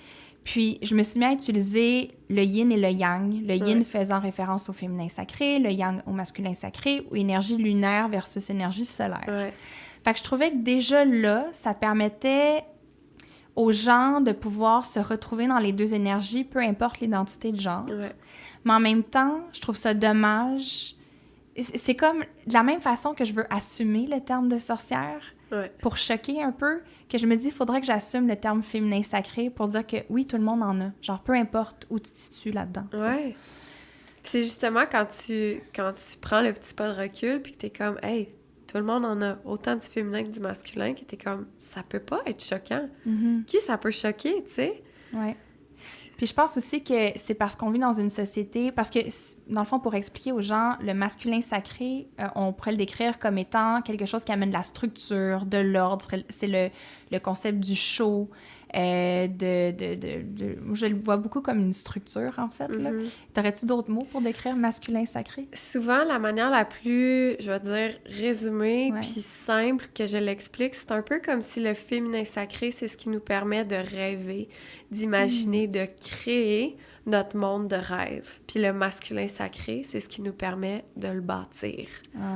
[SPEAKER 1] Puis je me suis mis à utiliser le yin et le yang, le yin faisant référence au féminin sacré, le yang au masculin sacré, ou énergie lunaire versus énergie solaire.
[SPEAKER 2] Ouais.
[SPEAKER 1] Fait que je trouvais que déjà là, ça permettait aux gens de pouvoir se retrouver dans les deux énergies, peu importe l'identité de genre.
[SPEAKER 2] Ouais.
[SPEAKER 1] Mais en même temps, je trouve ça dommage. C'est comme de la même façon que je veux assumer le terme de sorcière pour choquer un peu, que je me dis, il faudrait que j'assume le terme féminin sacré pour dire que oui, tout le monde en a. Genre, peu importe où tu te situes là-dedans.
[SPEAKER 2] Ouais. Puis c'est justement quand tu prends le petit pas de recul puis que t'es comme, hey, tout le monde en a, autant du féminin que du masculin, que t'es comme, ça peut pas être choquant. Qui ça peut choquer, tu sais?
[SPEAKER 1] Ouais. Puis je pense aussi que c'est parce qu'on vit dans une société... Parce que, dans le fond, pour expliquer aux gens, le masculin sacré, on pourrait le décrire comme étant quelque chose qui amène de la structure, de l'ordre. C'est le concept du show. Je le vois beaucoup comme une structure, en fait. Là. T'aurais-tu d'autres mots pour décrire masculin sacré?
[SPEAKER 2] Souvent, la manière la plus, je vais dire, résumée puis simple que je l'explique, c'est un peu comme si le féminin sacré, c'est ce qui nous permet de rêver, d'imaginer, de créer notre monde de rêve. Puis le masculin sacré, c'est ce qui nous permet de le bâtir,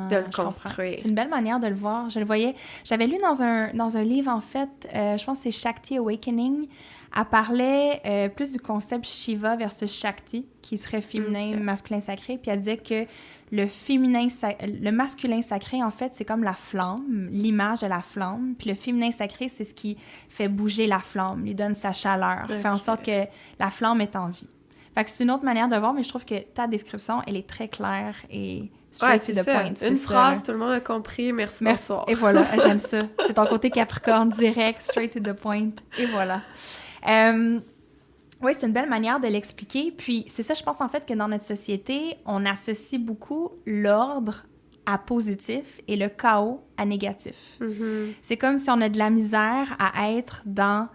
[SPEAKER 2] de le construire.
[SPEAKER 1] C'est une belle manière de le voir. Je le voyais. J'avais lu dans un livre, en fait, je pense que c'est Shakti Awakening. Elle parlait plus du concept Shiva versus Shakti, qui serait féminin, masculin sacré. Puis elle disait que le masculin sacré, en fait, c'est comme la flamme, l'image de la flamme. Puis le féminin sacré, c'est ce qui fait bouger la flamme, lui donne sa chaleur, fait en sorte que la flamme est en vie. Fait que c'est une autre manière de voir, mais je trouve que ta description, elle est très claire et straight to the point.
[SPEAKER 2] Une phrase, tout le monde a compris, merci, bonsoir.
[SPEAKER 1] Et voilà, j'aime ça. C'est ton côté Capricorne, direct, straight to the point, et voilà. Oui, c'est une belle manière de l'expliquer. Puis c'est ça, je pense en fait que dans notre société, on associe beaucoup l'ordre à positif et le chaos à négatif. C'est comme si on a de la misère à être dans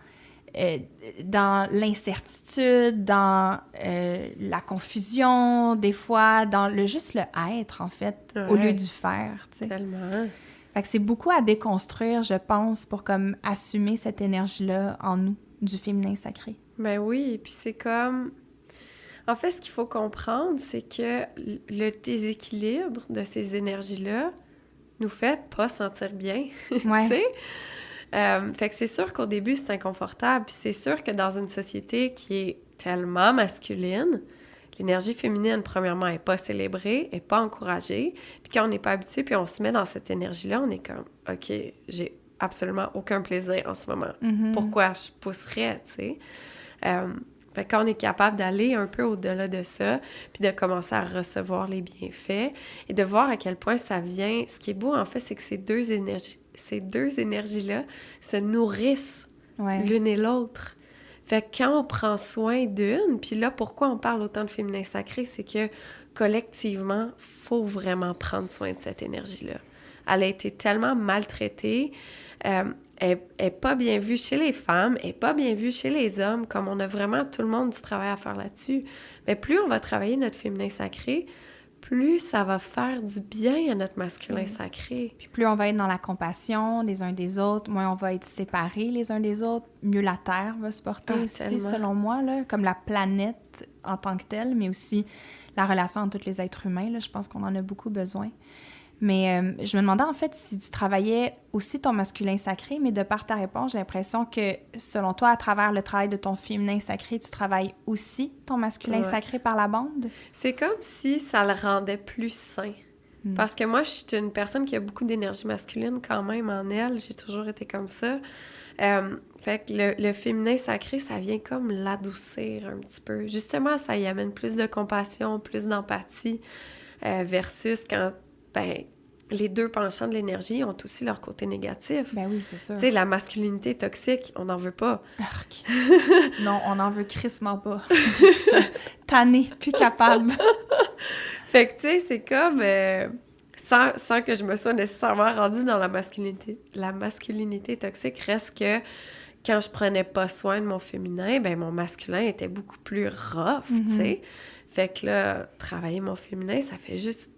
[SPEAKER 1] l'incertitude, dans la confusion, des fois, dans juste le être, en fait, au lieu du faire, tu sais.
[SPEAKER 2] Tellement.
[SPEAKER 1] Fait que c'est beaucoup à déconstruire, je pense, pour comme assumer cette énergie-là en nous, du féminin sacré.
[SPEAKER 2] Ben oui, puis c'est comme... En fait, ce qu'il faut comprendre, c'est que le déséquilibre de ces énergies-là nous fait pas sentir bien, tu
[SPEAKER 1] Ouais.
[SPEAKER 2] sais? Fait que c'est sûr qu'au début, c'est inconfortable, puis c'est sûr que dans une société qui est tellement masculine, l'énergie féminine, premièrement, n'est pas célébrée, n'est pas encouragée, puis quand on n'est pas habitué, puis on se met dans cette énergie-là, on est comme, OK, j'ai absolument aucun plaisir en ce moment.
[SPEAKER 1] Mhm.
[SPEAKER 2] Pourquoi je pousserais, tu sais? Fait que quand on est capable d'aller un peu au-delà de ça, puis de commencer à recevoir les bienfaits et de voir à quel point ça vient... Ce qui est beau, en fait, c'est que ces deux énergies-là se nourrissent
[SPEAKER 1] Ouais.
[SPEAKER 2] l'une et l'autre. Fait que quand on prend soin d'une, puis là, pourquoi on parle autant de féminin sacré, c'est que collectivement, faut vraiment prendre soin de cette énergie-là. Elle a été tellement maltraitée, elle n'est pas bien vue chez les femmes, elle n'est pas bien vue chez les hommes, comme on a vraiment tout le monde du travail à faire là-dessus. Mais plus on va travailler notre féminin sacré, plus ça va faire du bien à notre masculin sacré.
[SPEAKER 1] Puis plus on va être dans la compassion les uns des autres, moins on va être séparés les uns des autres, mieux la Terre va se porter aussi,
[SPEAKER 2] tellement.
[SPEAKER 1] selon moi, là, comme la planète en tant que telle, mais aussi la relation entre tous les êtres humains. Là, je pense qu'on en a beaucoup besoin. Mais je me demandais en fait si tu travaillais aussi ton masculin sacré, mais de par ta réponse, j'ai l'impression que selon toi, à travers le travail de ton féminin sacré, tu travailles aussi ton masculin sacré par la bande?
[SPEAKER 2] C'est comme si ça le rendait plus sain. Parce que moi, je suis une personne qui a beaucoup d'énergie masculine quand même en elle. J'ai toujours été comme ça. Fait que le féminin sacré, ça vient comme l'adoucir un petit peu. Justement, ça y amène plus de compassion, plus d'empathie versus quand... Ben, les deux penchants de l'énergie ont aussi leur côté négatif.
[SPEAKER 1] Ben oui, c'est sûr.
[SPEAKER 2] Tu sais, la masculinité toxique, on n'en veut pas.
[SPEAKER 1] Arc. Non, on en veut crissement pas. Tanné, plus capable.
[SPEAKER 2] Fait que, tu sais, c'est comme... sans que je me sois nécessairement rendue dans la masculinité toxique, reste que quand je prenais pas soin de mon féminin, ben mon masculin était beaucoup plus rough, tu sais. Fait que là, travailler mon féminin, ça fait juste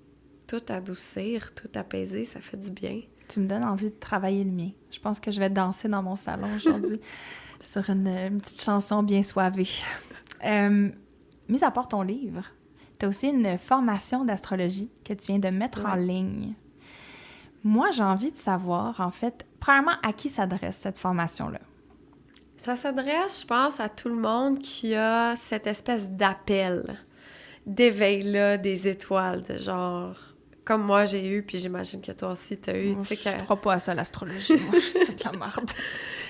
[SPEAKER 2] tout adoucir, tout apaiser, ça fait du bien.
[SPEAKER 1] Tu me donnes envie de travailler le mien. Je pense que je vais danser dans mon salon aujourd'hui sur une petite chanson bien soivée. Mis à part ton livre, tu as aussi une formation d'astrologie que tu viens de mettre en ligne. Moi, j'ai envie de savoir, en fait, premièrement, à qui s'adresse cette formation-là?
[SPEAKER 2] Ça s'adresse, je pense, à tout le monde qui a cette espèce d'appel, d'éveil-là, des étoiles, de genre... Comme moi, j'ai eu, puis j'imagine que toi aussi, t'as eu, tu sais,
[SPEAKER 1] Je crois pas à ça, l'astrologie. Moi, c'est de la merde.
[SPEAKER 2] Tu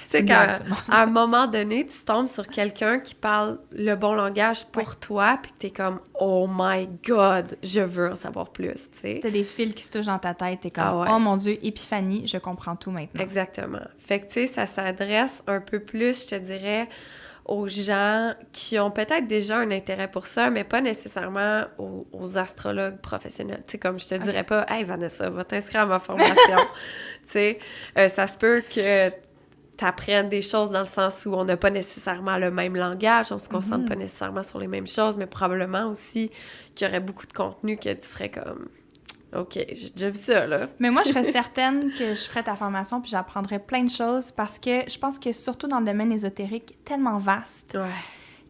[SPEAKER 2] sais, qu'à un moment donné, tu tombes sur quelqu'un qui parle le bon langage pour toi, puis que t'es comme « Oh my God, je veux en savoir plus », tu sais.
[SPEAKER 1] T'as des fils qui se touchent dans ta tête, t'es comme « Oh mon Dieu, épiphanie, je comprends tout maintenant ».
[SPEAKER 2] Exactement. Fait que, tu sais, ça s'adresse un peu plus, je te dirais, aux gens qui ont peut-être déjà un intérêt pour ça, mais pas nécessairement aux astrologues professionnels. Tu sais, comme je te dirais pas « Hey, Vanessa, va t'inscrire à ma formation. » Tu sais, ça se peut que t'apprennes des choses dans le sens où on n'a pas nécessairement le même langage, on se concentre pas nécessairement sur les mêmes choses, mais probablement aussi qu'il y aurait beaucoup de contenu que tu serais comme... OK, j'ai déjà vu ça, là.
[SPEAKER 1] Mais moi, je serais certaine que je ferais ta formation puis j'apprendrais plein de choses parce que je pense que surtout dans le domaine ésotérique, tellement vaste,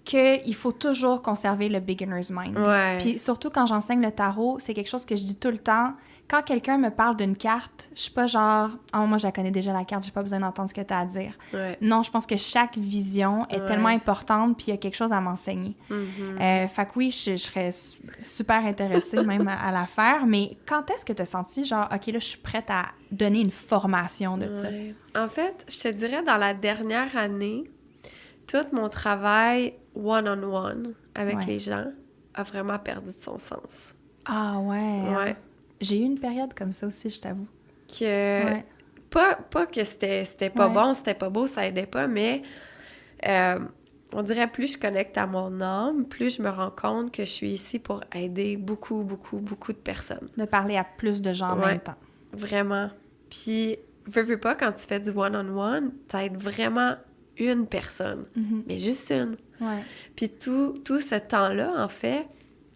[SPEAKER 1] qu'il faut toujours conserver le beginner's mind. Puis surtout quand j'enseigne le tarot, c'est quelque chose que je dis tout le temps. Quand quelqu'un me parle d'une carte, je suis pas genre « Oh, moi, je la connais déjà la carte, j'ai pas besoin d'entendre ce que tu as à dire. » Non, je pense que chaque vision est tellement importante puis il y a quelque chose à m'enseigner. Fait que oui, je serais super intéressée même à la faire, mais quand est-ce que tu as senti genre « OK, là, je suis prête à donner une formation de ça? »
[SPEAKER 2] En fait, je te dirais dans la dernière année, tout mon travail one-on-one avec les gens a vraiment perdu de son sens.
[SPEAKER 1] Ah ouais. J'ai eu une période comme ça aussi, je t'avoue.
[SPEAKER 2] Que pas que c'était pas bon, c'était pas beau, ça aidait pas, mais on dirait plus je connecte à mon âme, plus je me rends compte que je suis ici pour aider beaucoup, beaucoup, beaucoup de personnes.
[SPEAKER 1] De parler à plus de gens en même temps.
[SPEAKER 2] Vraiment. Puis, veux pas, quand tu fais du one-on-one, t'aides vraiment une personne, mais juste une. Puis tout ce temps-là, en fait,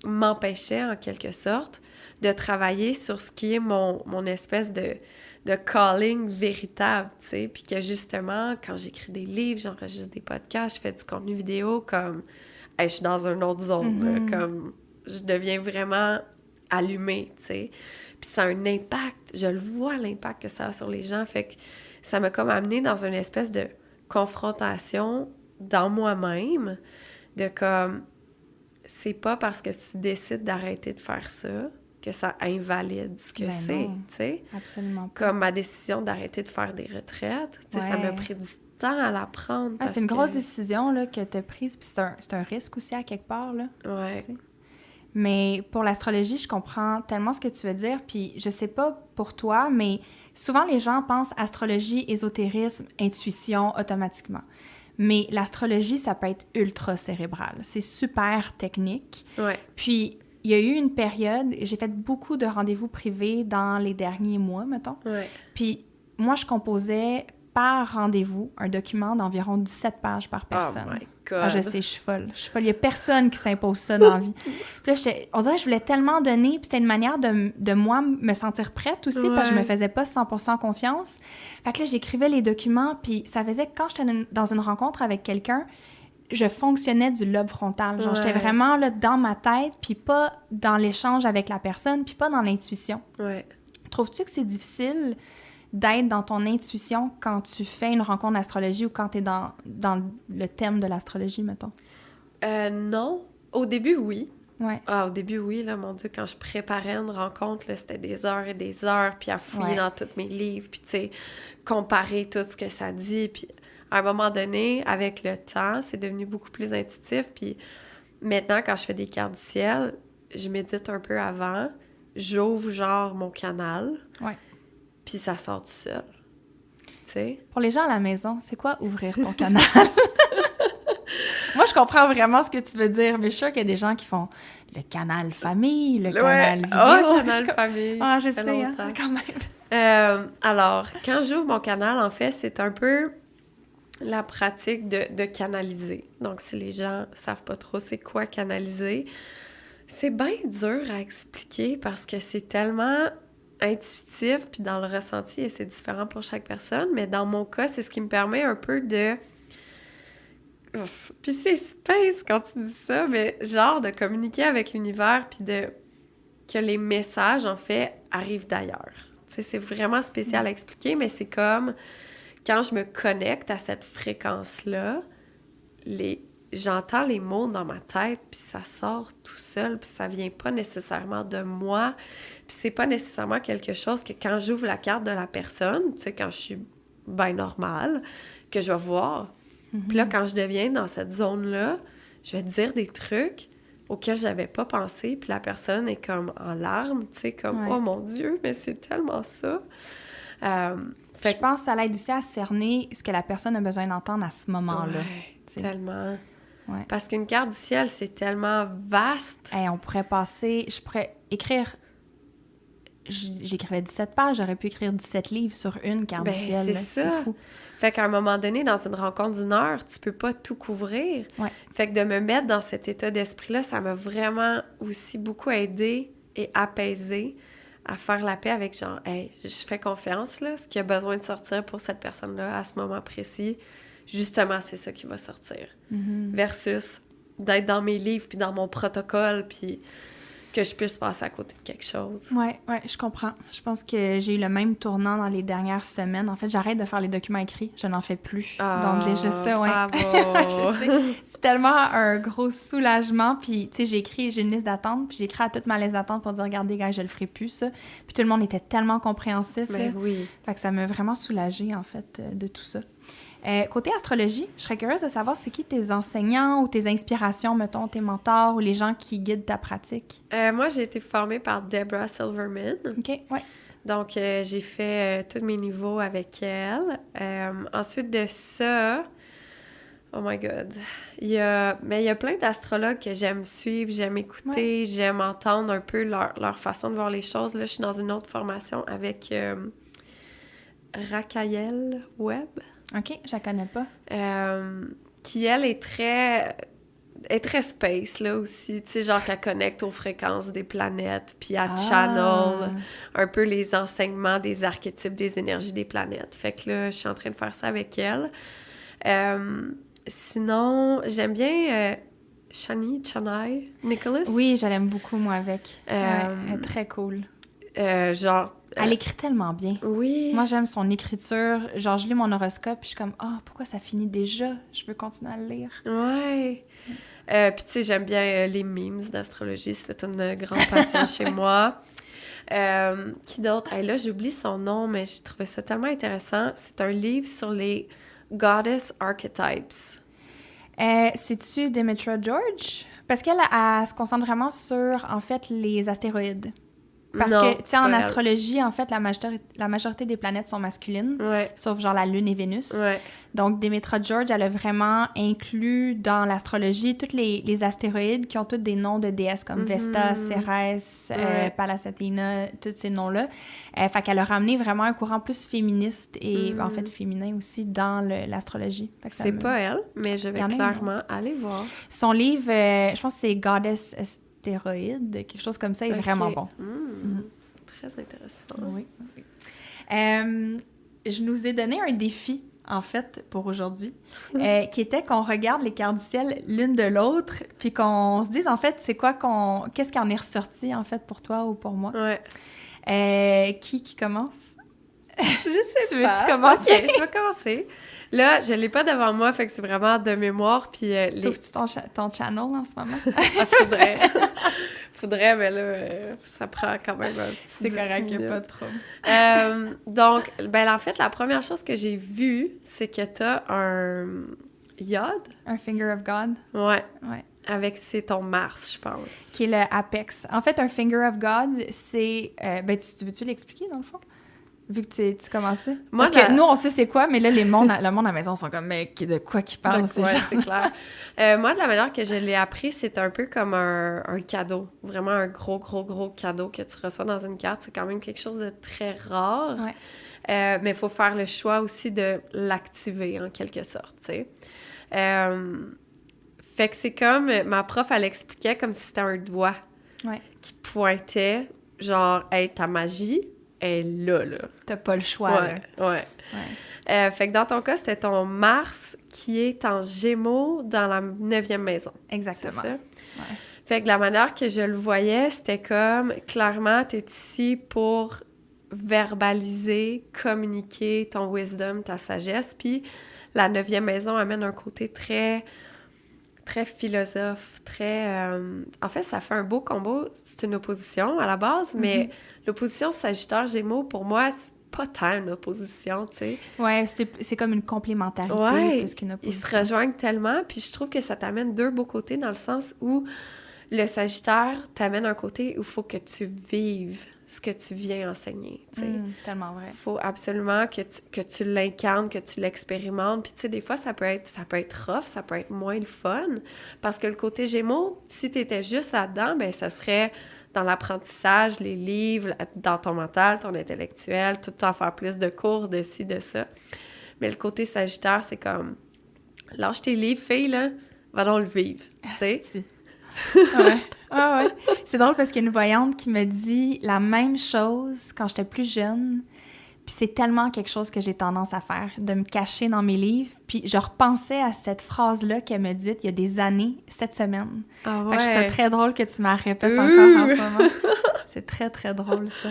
[SPEAKER 2] m'empêchait, en quelque sorte, de travailler sur ce qui est mon espèce de calling véritable, tu sais, puis que justement, quand j'écris des livres, j'enregistre des podcasts, je fais du contenu vidéo, comme, hey, je suis dans une autre zone, là, comme, je deviens vraiment allumée, tu sais. Puis ça a un impact, je le vois, l'impact que ça a sur les gens, fait que ça m'a comme amené dans une espèce de confrontation dans moi-même, de comme, c'est pas parce que tu décides d'arrêter de faire ça que ça invalide ce que c'est, tu sais.
[SPEAKER 1] Absolument pas.
[SPEAKER 2] Comme ma décision d'arrêter de faire des retraites, tu sais, ça m'a pris du temps à la prendre.
[SPEAKER 1] C'est une grosse décision là, que tu as prise, puis c'est un risque aussi à quelque part, là.
[SPEAKER 2] Ouais.
[SPEAKER 1] T'sais. Mais pour l'astrologie, je comprends tellement ce que tu veux dire, puis je sais pas pour toi, mais souvent les gens pensent astrologie, ésotérisme, intuition automatiquement. Mais l'astrologie, ça peut être ultra cérébral. C'est super technique.
[SPEAKER 2] Ouais.
[SPEAKER 1] Puis, il y a eu une période, j'ai fait beaucoup de rendez-vous privés dans les derniers mois, mettons.
[SPEAKER 2] Ouais.
[SPEAKER 1] Puis, moi, je composais par rendez-vous un document d'environ 17 pages par personne.
[SPEAKER 2] Oh my God.
[SPEAKER 1] Ah, je sais, je suis folle. Je suis folle. Il n'y a personne qui s'impose ça dans la vie. Puis là, on dirait que je voulais tellement donner, puis c'était une manière de moi me sentir prête aussi, parce que je me faisais pas 100% confiance. Fait que là, j'écrivais les documents, puis ça faisait que quand j'étais dans une rencontre avec quelqu'un, je fonctionnais du lobe frontal. Genre, j'étais vraiment là dans ma tête, puis pas dans l'échange avec la personne, puis pas dans l'intuition.
[SPEAKER 2] Ouais.
[SPEAKER 1] Trouves-tu que c'est difficile d'être dans ton intuition quand tu fais une rencontre d'astrologie ou quand tu es dans le thème de l'astrologie, mettons?
[SPEAKER 2] Non. Au début, oui.
[SPEAKER 1] Ouais.
[SPEAKER 2] Ah, au début, oui, là, mon Dieu, quand je préparais une rencontre, là, c'était des heures et des heures, puis à fouiller dans tous mes livres, puis, tu sais, comparer tout ce que ça dit, puis à un moment donné, avec le temps, c'est devenu beaucoup plus intuitif, puis maintenant, quand je fais des cartes du ciel, je médite un peu avant, j'ouvre, genre, mon canal, puis ça sort tout seul, tu sais.
[SPEAKER 1] Pour les gens à la maison, c'est quoi ouvrir ton canal? Moi, je comprends vraiment ce que tu veux dire, mais je suis sûre qu'il y a des gens qui font le canal famille, le canal vidéo.
[SPEAKER 2] Oh, canal famille.
[SPEAKER 1] Ah, je sais, hein, quand même.
[SPEAKER 2] Alors, quand j'ouvre mon canal, en fait, c'est un peu la pratique de canaliser. Donc, si les gens savent pas trop c'est quoi canaliser, c'est bien dur à expliquer parce que c'est tellement intuitif, puis dans le ressenti, et c'est différent pour chaque personne, mais dans mon cas, c'est ce qui me permet un peu de... Puis c'est space quand tu dis ça, mais genre de communiquer avec l'univers, puis que les messages, en fait, arrivent d'ailleurs. Tu sais, c'est vraiment spécial à expliquer, mais c'est comme quand je me connecte à cette fréquence-là, j'entends les mots dans ma tête, puis ça sort tout seul, puis ça vient pas nécessairement de moi, puis c'est pas nécessairement quelque chose que quand j'ouvre la carte de la personne, tu sais, quand je suis bien normale, que je vais voir. Puis là, quand je deviens dans cette zone-là, je vais dire des trucs auxquels j'avais pas pensé, puis la personne est comme en larmes, tu sais, comme « Oh mon Dieu, mais c'est tellement ça! »
[SPEAKER 1] Je pense que ça l'aide aussi à cerner ce que la personne a besoin d'entendre à ce moment-là.
[SPEAKER 2] Ouais, tellement.
[SPEAKER 1] Ouais.
[SPEAKER 2] Parce qu'une carte du ciel, c'est tellement vaste.
[SPEAKER 1] Hey, je pourrais écrire... J'écrivais 17 pages, j'aurais pu écrire 17 livres sur une carte du ciel.
[SPEAKER 2] C'est
[SPEAKER 1] fou.
[SPEAKER 2] Fait qu'à un moment donné, dans une rencontre d'1 heure, tu peux pas tout couvrir.
[SPEAKER 1] Ouais.
[SPEAKER 2] Fait que de me mettre dans cet état d'esprit-là, ça m'a vraiment aussi beaucoup aidé et apaisé à faire la paix avec genre, hey, je fais confiance, là, ce qui a besoin de sortir pour cette personne-là à ce moment précis, justement, c'est ça qui va sortir. Versus d'être dans mes livres, puis dans mon protocole, puis que je puisse passer à côté de quelque chose.
[SPEAKER 1] Ouais, je comprends. Je pense que j'ai eu le même tournant dans les dernières semaines. En fait, j'arrête de faire les documents écrits. Je n'en fais plus. Donc, déjà ça,
[SPEAKER 2] bravo!
[SPEAKER 1] Je sais. C'est tellement un gros soulagement. Puis, tu sais, j'ai une liste d'attente, puis j'écris à toute ma liste d'attente pour dire, regardez, gars, je le ferai plus, ça. Puis tout le monde était tellement compréhensif.
[SPEAKER 2] Mais oui.
[SPEAKER 1] Fait que ça m'a vraiment soulagée, en fait, de tout ça. Côté astrologie, je serais curieuse de savoir c'est qui tes enseignants ou tes inspirations, mettons, tes mentors ou les gens qui guident ta pratique?
[SPEAKER 2] Moi, j'ai été formée par Deborah Silverman.
[SPEAKER 1] OK, ouais.
[SPEAKER 2] Donc, j'ai fait tous mes niveaux avec elle. Ensuite de ça, oh my God, il y a plein d'astrologues que j'aime suivre, j'aime écouter, j'aime entendre un peu leur façon de voir les choses. Là, je suis dans une autre formation avec Racaël Webb.
[SPEAKER 1] OK, je la connais pas.
[SPEAKER 2] Qui, elle, est très Elle est très space, là, aussi. Tu sais, genre qu'elle connecte aux fréquences des planètes, puis elle channel un peu les enseignements des archétypes des énergies des planètes. Fait que là, je suis en train de faire ça avec elle. Sinon, j'aime bien Chennai Nicholas.
[SPEAKER 1] Oui, je l'aime beaucoup, moi, avec. Elle est très cool.
[SPEAKER 2] Genre...
[SPEAKER 1] Elle écrit tellement bien.
[SPEAKER 2] Oui.
[SPEAKER 1] Moi, j'aime son écriture. Genre, je lis mon horoscope, puis je suis comme, pourquoi ça finit déjà? Je veux continuer à le lire.
[SPEAKER 2] Ouais. Puis, tu sais, j'aime bien les memes d'astrologie. C'est une grande passion chez moi. Qui d'autre? Là, j'oublie son nom, mais j'ai trouvé ça tellement intéressant. C'est un livre sur les Goddess Archetypes.
[SPEAKER 1] C'est-tu Demetra George? Parce qu'elle elle se concentre vraiment sur, en fait, les astéroïdes. Parce que, tu sais, en astrologie, en fait, la majorité des planètes sont masculines, sauf genre la Lune et Vénus.
[SPEAKER 2] Ouais.
[SPEAKER 1] Donc, Demetra George, elle a vraiment inclus dans l'astrologie tous les astéroïdes qui ont tous des noms de déesses comme Vesta, Cérès, Pallas Athena, tous ces noms-là. Fait qu'elle a ramené vraiment un courant plus féministe et, en fait, féminin aussi dans l'astrologie.
[SPEAKER 2] C'est pas elle, mais je vais clairement aller voir.
[SPEAKER 1] Son livre, je pense que c'est Goddess Astéroïde, quelque chose comme ça, est vraiment bon.
[SPEAKER 2] Très intéressant.
[SPEAKER 1] Oui. Je nous ai donné un défi, en fait, pour aujourd'hui, qui était qu'on regarde les cartes du ciel l'une de l'autre, puis qu'on se dise, en fait, qu'est-ce qui en est ressorti, en fait, pour toi ou pour moi.
[SPEAKER 2] Ouais.
[SPEAKER 1] Qui commence?
[SPEAKER 2] Je sais
[SPEAKER 1] tu veux-tu commencer?
[SPEAKER 2] Okay, je vais commencer. Là, je l'ai pas devant moi, fait que c'est vraiment de mémoire, puis...
[SPEAKER 1] Trouves-tu ton channel en ce moment?
[SPEAKER 2] Faudrait. Faudrait, mais là, ça prend quand même un petit...
[SPEAKER 1] C'est correct, il n'y a pas de trouble.
[SPEAKER 2] Donc, en fait, la première chose que j'ai vue, c'est que t'as un Yod.
[SPEAKER 1] Un Finger of God.
[SPEAKER 2] Ouais.
[SPEAKER 1] Ouais.
[SPEAKER 2] C'est ton Mars, je pense.
[SPEAKER 1] Qui est le Apex. En fait, un Finger of God, c'est... veux-tu l'expliquer, dans le fond? Vu que tu commençais. Parce que nous, on sait c'est quoi, mais là, le monde à la maison sont comme, mais de quoi qu'ils parlent?
[SPEAKER 2] C'est clair. Moi, de la manière que je l'ai appris, c'est un peu comme un cadeau. Vraiment un gros, gros, gros cadeau que tu reçois dans une carte. C'est quand même quelque chose de très rare.
[SPEAKER 1] Ouais.
[SPEAKER 2] Mais il faut faire le choix aussi de l'activer, en quelque sorte, tu sais. Fait que c'est comme... Ma prof, elle expliquait comme si c'était un doigt qui pointait, genre, « Hey, ta magie... » est là.
[SPEAKER 1] T'as pas le choix,
[SPEAKER 2] Ouais. Fait que dans ton cas, c'était ton Mars qui est en Gémeaux dans la 9e maison.
[SPEAKER 1] Exactement.
[SPEAKER 2] C'est ça? Ouais. Fait que la manière que je le voyais, c'était comme, clairement, t'es ici pour verbaliser, communiquer ton wisdom, ta sagesse, puis la 9e maison amène un côté très... très philosophe, très... En fait, ça fait un beau combo. C'est une opposition à la base, mais l'opposition Sagittaire-Gémeaux, pour moi, c'est pas tant une opposition, tu sais.
[SPEAKER 1] Ouais, c'est comme une complémentarité plus qu'une opposition.
[SPEAKER 2] Ils se rejoignent tellement, puis je trouve que ça t'amène deux beaux côtés dans le sens où le Sagittaire t'amène un côté où il faut que tu vives ce que tu viens enseigner, tu sais.
[SPEAKER 1] Tellement vrai.
[SPEAKER 2] Il faut absolument que tu l'incarnes, que tu l'expérimentes. Puis, tu sais, des fois, ça peut être rough, ça peut être moins le fun. Parce que le côté Gémeaux, si tu étais juste là-dedans, ben ça serait dans l'apprentissage, les livres, dans ton mental, ton intellectuel, tout le temps faire plus de cours, de ci, de ça. Mais le côté Sagittaire, c'est comme, lâche tes livres, fille, là, va donc le vivre, tu sais.
[SPEAKER 1] Ouais. C'est drôle parce qu'il y a une voyante qui me dit la même chose quand j'étais plus jeune. Puis c'est tellement quelque chose que j'ai tendance à faire, de me cacher dans mes livres. Puis je repensais à cette phrase-là qu'elle me dit il y a des années, cette semaine.
[SPEAKER 2] Ah ouais.
[SPEAKER 1] Fait que je trouve ça très drôle que tu m'en répètes encore en ce moment. C'est très, très drôle, ça.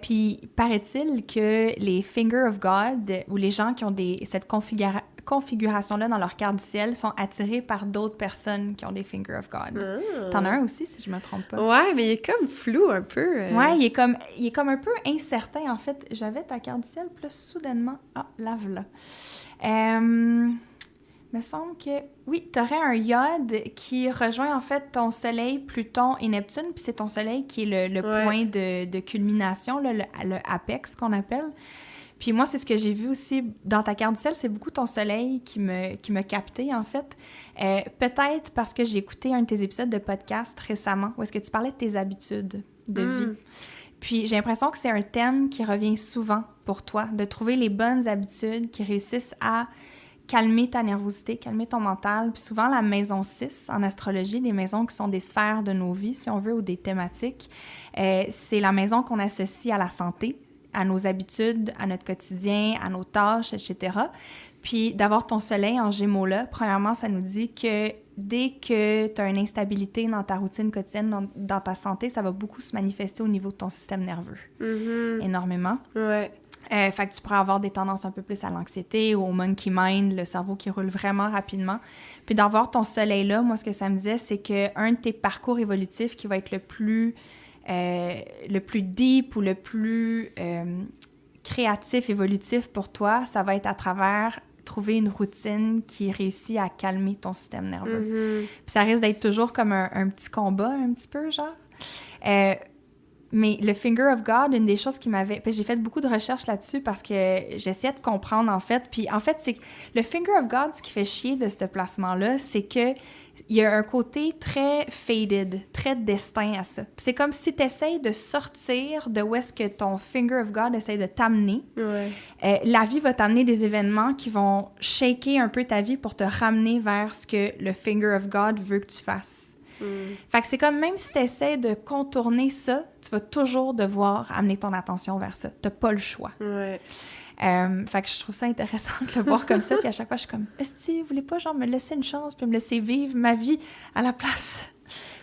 [SPEAKER 1] Puis paraît-il que les Finger of God, ou les gens qui ont cette configuration-là dans leur carte du ciel, sont attirés par d'autres personnes qui ont des Finger of God. T'en as un aussi, si je me trompe pas.
[SPEAKER 2] Ouais, mais il est comme flou un peu.
[SPEAKER 1] Ouais, il est comme un peu incertain, en fait. J'avais ta carte du ciel, puis là, soudainement, lave-la. Me semble que, oui, t'aurais un Yod qui rejoint, en fait, ton Soleil, Pluton et Neptune, puis c'est ton Soleil qui est le point de culmination, là, le apex qu'on appelle. Puis moi, c'est ce que j'ai vu aussi dans ta carte du ciel, c'est beaucoup ton Soleil qui m'a capté, en fait. Peut-être parce que j'ai écouté un de tes épisodes de podcast récemment, où est-ce que tu parlais de tes habitudes de vie. Puis j'ai l'impression que c'est un thème qui revient souvent pour toi, de trouver les bonnes habitudes qui réussissent à calmer ta nervosité, calmer ton mental. Puis souvent, la maison 6 en astrologie, les maisons qui sont des sphères de nos vies, si on veut, ou des thématiques, c'est la maison qu'on associe à la santé, à nos habitudes, à notre quotidien, à nos tâches, etc. Puis d'avoir ton soleil en Gémeaux là, premièrement, ça nous dit que dès que tu as une instabilité dans ta routine quotidienne, dans ta santé, ça va beaucoup se manifester au niveau de ton système nerveux. Énormément.
[SPEAKER 2] Ouais.
[SPEAKER 1] Fait que tu pourrais avoir des tendances un peu plus à l'anxiété ou au monkey mind, le cerveau qui roule vraiment rapidement. Puis d'avoir ton soleil là, moi, ce que ça me disait, c'est qu'un de tes parcours évolutifs qui va être le plus deep ou le plus créatif, évolutif pour toi, ça va être à travers trouver une routine qui réussit à calmer ton système nerveux. Puis ça risque d'être toujours comme un petit combat, un petit peu, genre. Mais le Finger of God, une des choses qui m'avait... J'ai fait beaucoup de recherches là-dessus parce que j'essayais de comprendre, en fait. Puis, en fait, c'est que le Finger of God, ce qui fait chier de ce placement-là, c'est que il y a un côté très faded, très destin à ça. Puis c'est comme si tu essaies de sortir de où est-ce que ton Finger of God essaie de t'amener.
[SPEAKER 2] Ouais.
[SPEAKER 1] La vie va t'amener des événements qui vont shaker un peu ta vie pour te ramener vers ce que le Finger of God veut que tu fasses. Fait que c'est comme, même si tu essaies de contourner ça, tu vas toujours devoir amener ton attention vers ça. T'as pas le choix.
[SPEAKER 2] Ouais.
[SPEAKER 1] Fait que je trouve ça intéressant de le voir comme ça. Puis à chaque fois, je suis comme, est-ce que vous voulez pas genre me laisser une chance puis me laisser vivre ma vie à la place?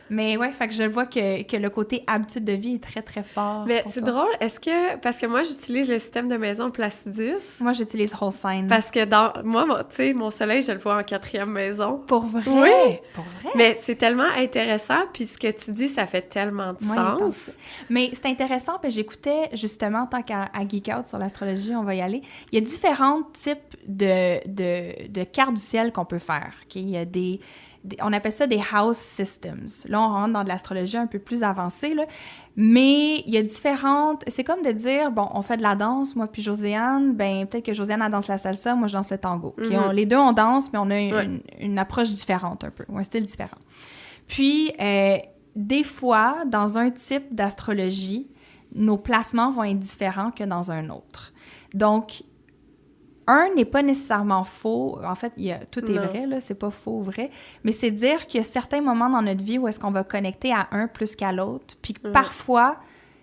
[SPEAKER 1] Mais ouais, fait que je vois que le côté habitude de vie est très, très fort.
[SPEAKER 2] Mais c'est drôle, est-ce que... Parce que moi, j'utilise le système de maison Placidus.
[SPEAKER 1] Moi, j'utilise Whole Sign.
[SPEAKER 2] Parce que moi, tu sais, mon soleil, je le vois en 4e maison.
[SPEAKER 1] Pour vrai?
[SPEAKER 2] Oui!
[SPEAKER 1] Pour vrai?
[SPEAKER 2] Mais c'est tellement intéressant, puis ce que tu dis, ça fait tellement de sens.
[SPEAKER 1] Mais c'est intéressant, puis j'écoutais justement, en tant qu'à Geek Out sur l'astrologie, on va y aller, il y a différents types de cartes du ciel qu'on peut faire. Okay? Il y a on appelle ça des house systems. Là, on rentre dans de l'astrologie un peu plus avancée, là. Mais il y a différentes... C'est comme de dire, bon, on fait de la danse, moi puis Josiane, ben peut-être que Josiane, elle danse la salsa, moi, je danse le tango. Puis les deux, on danse, mais on a une approche différente un peu, ou un style différent. Puis, des fois, dans un type d'astrologie, nos placements vont être différents que dans un autre. Donc, un n'est pas nécessairement faux. En fait, tout est vrai, là, c'est pas faux ou vrai. Mais c'est dire qu'il y a certains moments dans notre vie où est-ce qu'on va connecter à un plus qu'à l'autre. Puis parfois,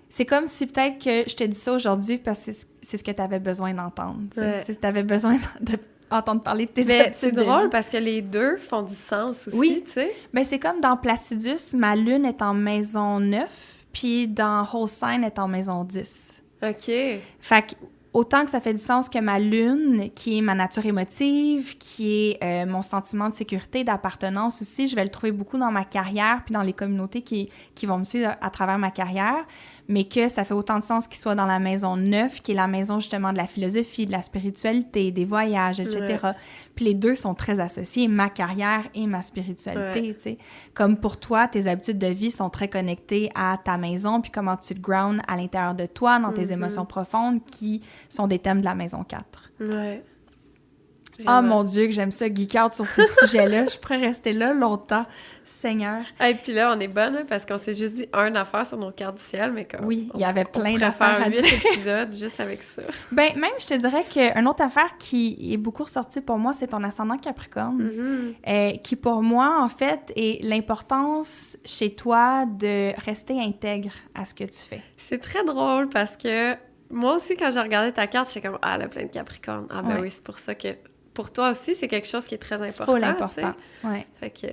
[SPEAKER 1] c'est comme si peut-être que je te dis ça aujourd'hui parce que c'est ce que tu avais besoin d'entendre. Tu avais besoin d'entendre parler de tes habitudes.
[SPEAKER 2] C'est drôle parce que les deux font du sens aussi, tu sais.
[SPEAKER 1] Mais c'est comme dans Placidus, ma lune est en maison 9, puis dans Whole Sign est en maison 10.
[SPEAKER 2] OK.
[SPEAKER 1] Fait que autant que ça fait du sens que ma lune, qui est ma nature émotive, qui est mon sentiment de sécurité, d'appartenance aussi, je vais le trouver beaucoup dans ma carrière puis dans les communautés qui vont me suivre à travers ma carrière, mais que ça fait autant de sens qu'il soit dans la maison 9, qui est la maison justement de la philosophie, de la spiritualité, des voyages, etc. Ouais. Puis les deux sont très associés, ma carrière et ma spiritualité, tu sais. Comme pour toi, tes habitudes de vie sont très connectées à ta maison, puis comment tu te grounds à l'intérieur de toi, dans tes émotions profondes, qui sont des thèmes de la maison 4.
[SPEAKER 2] Ouais.
[SPEAKER 1] Ah, mon Dieu, que j'aime ça, geek out sur ces sujets-là. Je pourrais rester là longtemps, Seigneur.
[SPEAKER 2] Et puis là, on est bonne, hein, parce qu'on s'est juste dit une affaire sur nos cartes du ciel, mais comme...
[SPEAKER 1] Oui, il y avait plein d'affaires
[SPEAKER 2] à dire. 8
[SPEAKER 1] épisodes
[SPEAKER 2] juste avec ça.
[SPEAKER 1] Ben, même, je te dirais qu'une autre affaire qui est beaucoup ressortie pour moi, c'est ton ascendant Capricorne, qui, pour moi, en fait, est l'importance chez toi de rester intègre à ce que tu fais.
[SPEAKER 2] C'est très drôle, parce que moi aussi, quand j'ai regardé ta carte, j'étais comme « Ah, elle a plein de Capricorne. Ah ben oui, c'est pour ça que... » Pour toi aussi, c'est quelque chose qui est très important.
[SPEAKER 1] Full important, ouais.
[SPEAKER 2] Fait que...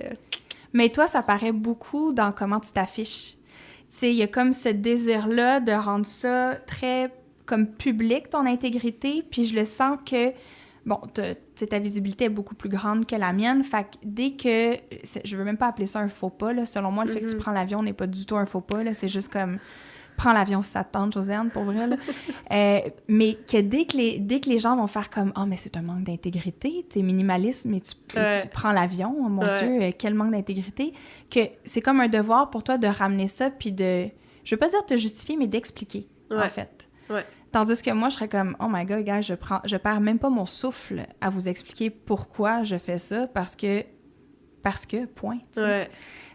[SPEAKER 1] Mais toi, ça paraît beaucoup dans comment tu t'affiches. Tu sais, il y a comme ce désir-là de rendre ça très comme public, ton intégrité, puis je le sens que, bon, ta visibilité est beaucoup plus grande que la mienne, fait que dès que... Je veux même pas appeler ça un faux pas, là. Selon moi, le fait que tu prends l'avion n'est pas du tout un faux pas, là. C'est juste comme... Prends l'avion si ça te tente, Josiane, pour vrai, là. Mais que dès que les gens vont faire comme « Ah, mais c'est un manque d'intégrité, t'es minimaliste, mais tu prends l'avion, oh, mon Dieu, quel manque d'intégrité », que c'est comme un devoir pour toi de ramener ça, puis de... Je veux pas dire te justifier, mais d'expliquer, en fait.
[SPEAKER 2] Ouais.
[SPEAKER 1] Tandis que moi, je serais comme « Oh my God, gars, je perds même pas mon souffle à vous expliquer pourquoi je fais ça, parce que, point. »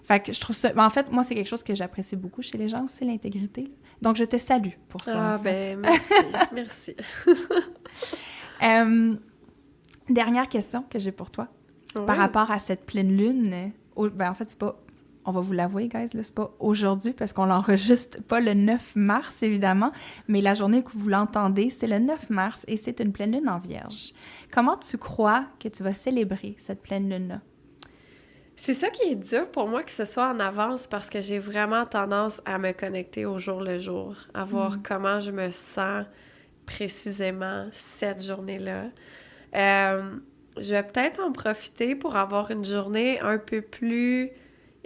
[SPEAKER 1] Fait que je trouve ça... En fait, moi, c'est quelque chose que j'apprécie beaucoup chez les gens, c'est l'intégrité. Donc, je te salue pour ça.
[SPEAKER 2] Ah, ben, merci.
[SPEAKER 1] Dernière question que j'ai pour toi. Par rapport à cette pleine lune, en fait, c'est pas... On va vous l'avouer, guys, là, c'est pas aujourd'hui parce qu'on l'enregistre pas le 9 mars, évidemment, mais la journée que vous l'entendez, c'est le 9 mars et c'est une pleine lune en Vierge. Comment tu crois que tu vas célébrer cette pleine lune-là?
[SPEAKER 2] C'est ça qui est dur pour moi que ce soit en avance parce que j'ai vraiment tendance à me connecter au jour le jour, à voir comment je me sens précisément cette journée-là. Je vais peut-être en profiter pour avoir une journée un peu plus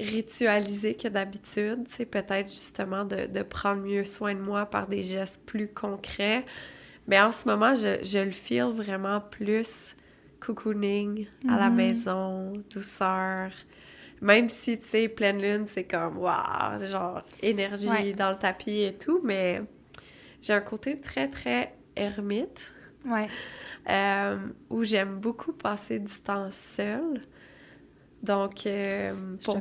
[SPEAKER 2] ritualisée que d'habitude. C'est peut-être justement de prendre mieux soin de moi par des gestes plus concrets. Mais en ce moment, je le feel vraiment plus cocooning à la maison, douceur. Même si, tu sais, pleine lune, c'est comme, waouh, genre énergie dans le tapis et tout, mais j'ai un côté très, très ermite.
[SPEAKER 1] Ouais.
[SPEAKER 2] Où j'aime beaucoup passer du temps seule. Donc, pour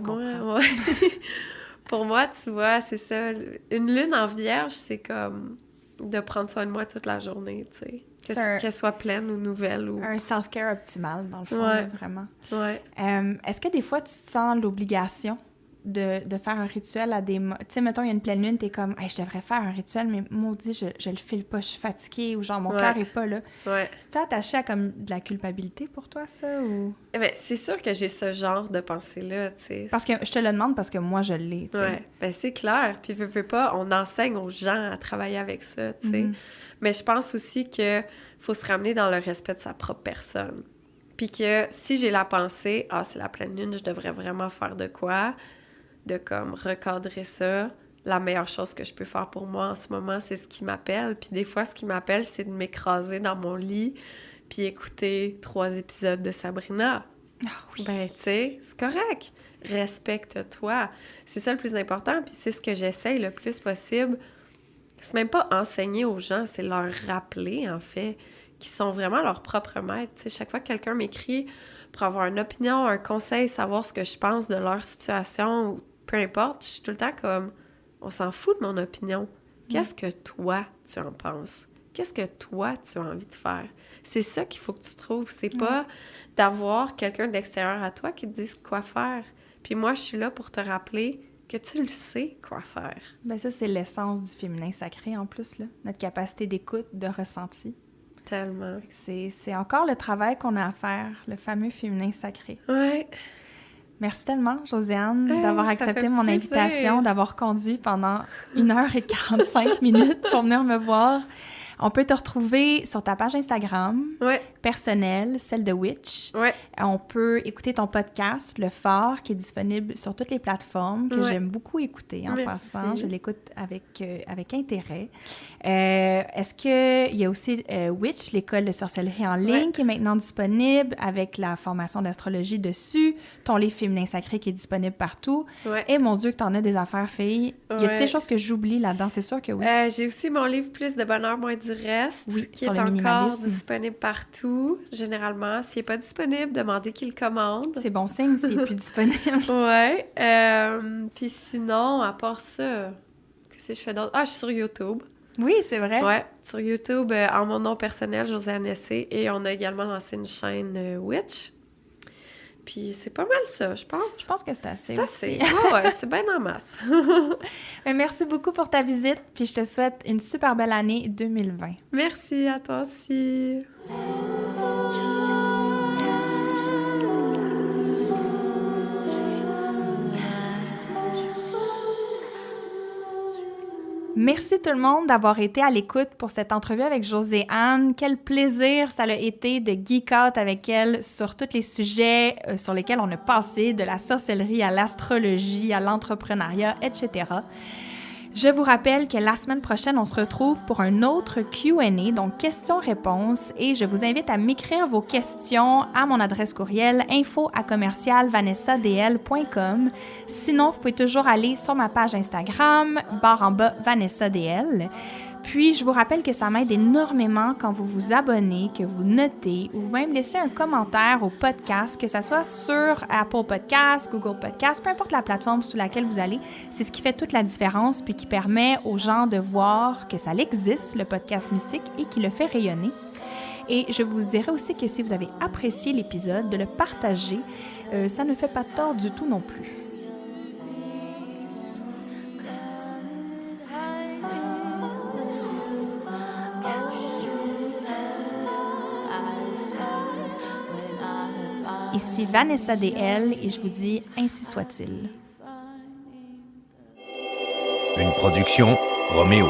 [SPEAKER 2] moi, tu vois, c'est ça. Une lune en Vierge, c'est comme de prendre soin de moi toute la journée, tu sais. Qu'elle soit pleine ou nouvelle. Ou...
[SPEAKER 1] Un self-care optimal, dans le fond,
[SPEAKER 2] là,
[SPEAKER 1] vraiment.
[SPEAKER 2] Ouais.
[SPEAKER 1] Est-ce que des fois, tu te sens l'obligation de faire un rituel à des... Tu sais, mettons, il y a une pleine lune, t'es comme, hey, je devrais faire un rituel, mais maudit, je le file pas, je suis fatiguée, ou genre, mon cœur est pas là.
[SPEAKER 2] Ouais.
[SPEAKER 1] C'est-tu attaché à comme de la culpabilité pour toi, ça, ou...
[SPEAKER 2] Ben, c'est sûr que j'ai ce genre de pensée-là, tu sais.
[SPEAKER 1] Parce que je te le demande parce que moi, je l'ai, tu sais.
[SPEAKER 2] Ouais, ben c'est clair. Puis, veux pas, on enseigne aux gens à travailler avec ça, tu sais. Mais je pense aussi que faut se ramener dans le respect de sa propre personne. Puis que si j'ai la pensée, c'est la pleine lune, je devrais vraiment faire de quoi, de comme recadrer ça. La meilleure chose que je peux faire pour moi en ce moment, c'est ce qui m'appelle. Puis des fois, ce qui m'appelle, c'est de m'écraser dans mon lit puis écouter 3 épisodes de Sabrina.
[SPEAKER 1] Ah oui.
[SPEAKER 2] Ben, tu sais, c'est correct. Respecte-toi. C'est ça le plus important, puis c'est ce que j'essaye le plus possible. C'est même pas enseigner aux gens, c'est leur rappeler, en fait, qu'ils sont vraiment leurs propres maîtres. Tu sais, chaque fois que quelqu'un m'écrit pour avoir une opinion, un conseil, savoir ce que je pense de leur situation, ou peu importe, je suis tout le temps comme, on s'en fout de mon opinion. Qu'est-ce que toi, tu en penses? Qu'est-ce que toi, tu as envie de faire? C'est ça qu'il faut que tu trouves. C'est pas d'avoir quelqu'un d'extérieur à toi qui te dise quoi faire. Puis moi, je suis là pour te rappeler que tu le sais quoi faire.
[SPEAKER 1] Ben ça, c'est l'essence du féminin sacré, en plus, là. Notre capacité d'écoute, de ressenti.
[SPEAKER 2] Tellement.
[SPEAKER 1] C'est encore le travail qu'on a à faire, le fameux féminin sacré.
[SPEAKER 2] Ouais.
[SPEAKER 1] Merci tellement, Josiane, d'avoir accepté mon invitation, d'avoir conduit pendant 1h45 minutes pour venir me voir. On peut te retrouver sur ta page Instagram personnelle, celle de Witch.
[SPEAKER 2] Ouais.
[SPEAKER 1] On peut écouter ton podcast, Le Phare, qui est disponible sur toutes les plateformes, que j'aime beaucoup écouter en passant. Je l'écoute avec intérêt. Est-ce qu'il y a aussi Witch, l'école de sorcellerie en ligne, qui est maintenant disponible avec la formation d'astrologie dessus, ton livre féminin sacré qui est disponible partout. Et mon Dieu, que t'en as des affaires, filles. Y a-t-il des choses que j'oublie là-dedans? C'est sûr que oui.
[SPEAKER 2] J'ai aussi mon livre Plus de bonheur, moins du reste, qui est encore disponible partout, généralement. S'il n'est pas disponible, demandez qu'il le commande.
[SPEAKER 1] C'est bon signe s'il n'est plus disponible.
[SPEAKER 2] Ouais. Puis sinon, à part ça, qu'est-ce que je fais d'autre? Je suis sur YouTube.
[SPEAKER 1] Oui, c'est vrai.
[SPEAKER 2] Ouais, sur YouTube, en mon nom personnel, Josiane Essé, et on a également lancé une chaîne Witch. Puis c'est pas mal ça, je pense.
[SPEAKER 1] Je pense que c'est assez.
[SPEAKER 2] C'est assez. Ouais, c'est bien en masse.
[SPEAKER 1] Merci beaucoup pour ta visite, puis je te souhaite une super belle année 2020.
[SPEAKER 2] Merci à toi aussi.
[SPEAKER 1] Merci tout le monde d'avoir été à l'écoute pour cette entrevue avec Josiane. Quel plaisir ça a été de geek out avec elle sur tous les sujets sur lesquels on a passé, de la sorcellerie à l'astrologie, à l'entrepreneuriat, etc. Je vous rappelle que la semaine prochaine, on se retrouve pour un autre Q&A, donc questions-réponses, et je vous invite à m'écrire vos questions à mon adresse courriel info@vanessa.dl.com. Sinon, vous pouvez toujours aller sur ma page Instagram, /VanessaDL. Puis, je vous rappelle que ça m'aide énormément quand vous vous abonnez, que vous notez ou même laissez un commentaire au podcast, que ce soit sur Apple Podcasts, Google Podcasts, peu importe la plateforme sous laquelle vous allez. C'est ce qui fait toute la différence puis qui permet aux gens de voir que ça existe, le podcast mystique, et qui le fait rayonner. Et je vous dirais aussi que si vous avez apprécié l'épisode, de le partager, ça ne fait pas tort du tout non plus. Ici Vanessa DL et je vous dis ainsi soit-il.
[SPEAKER 3] Une production Roméo.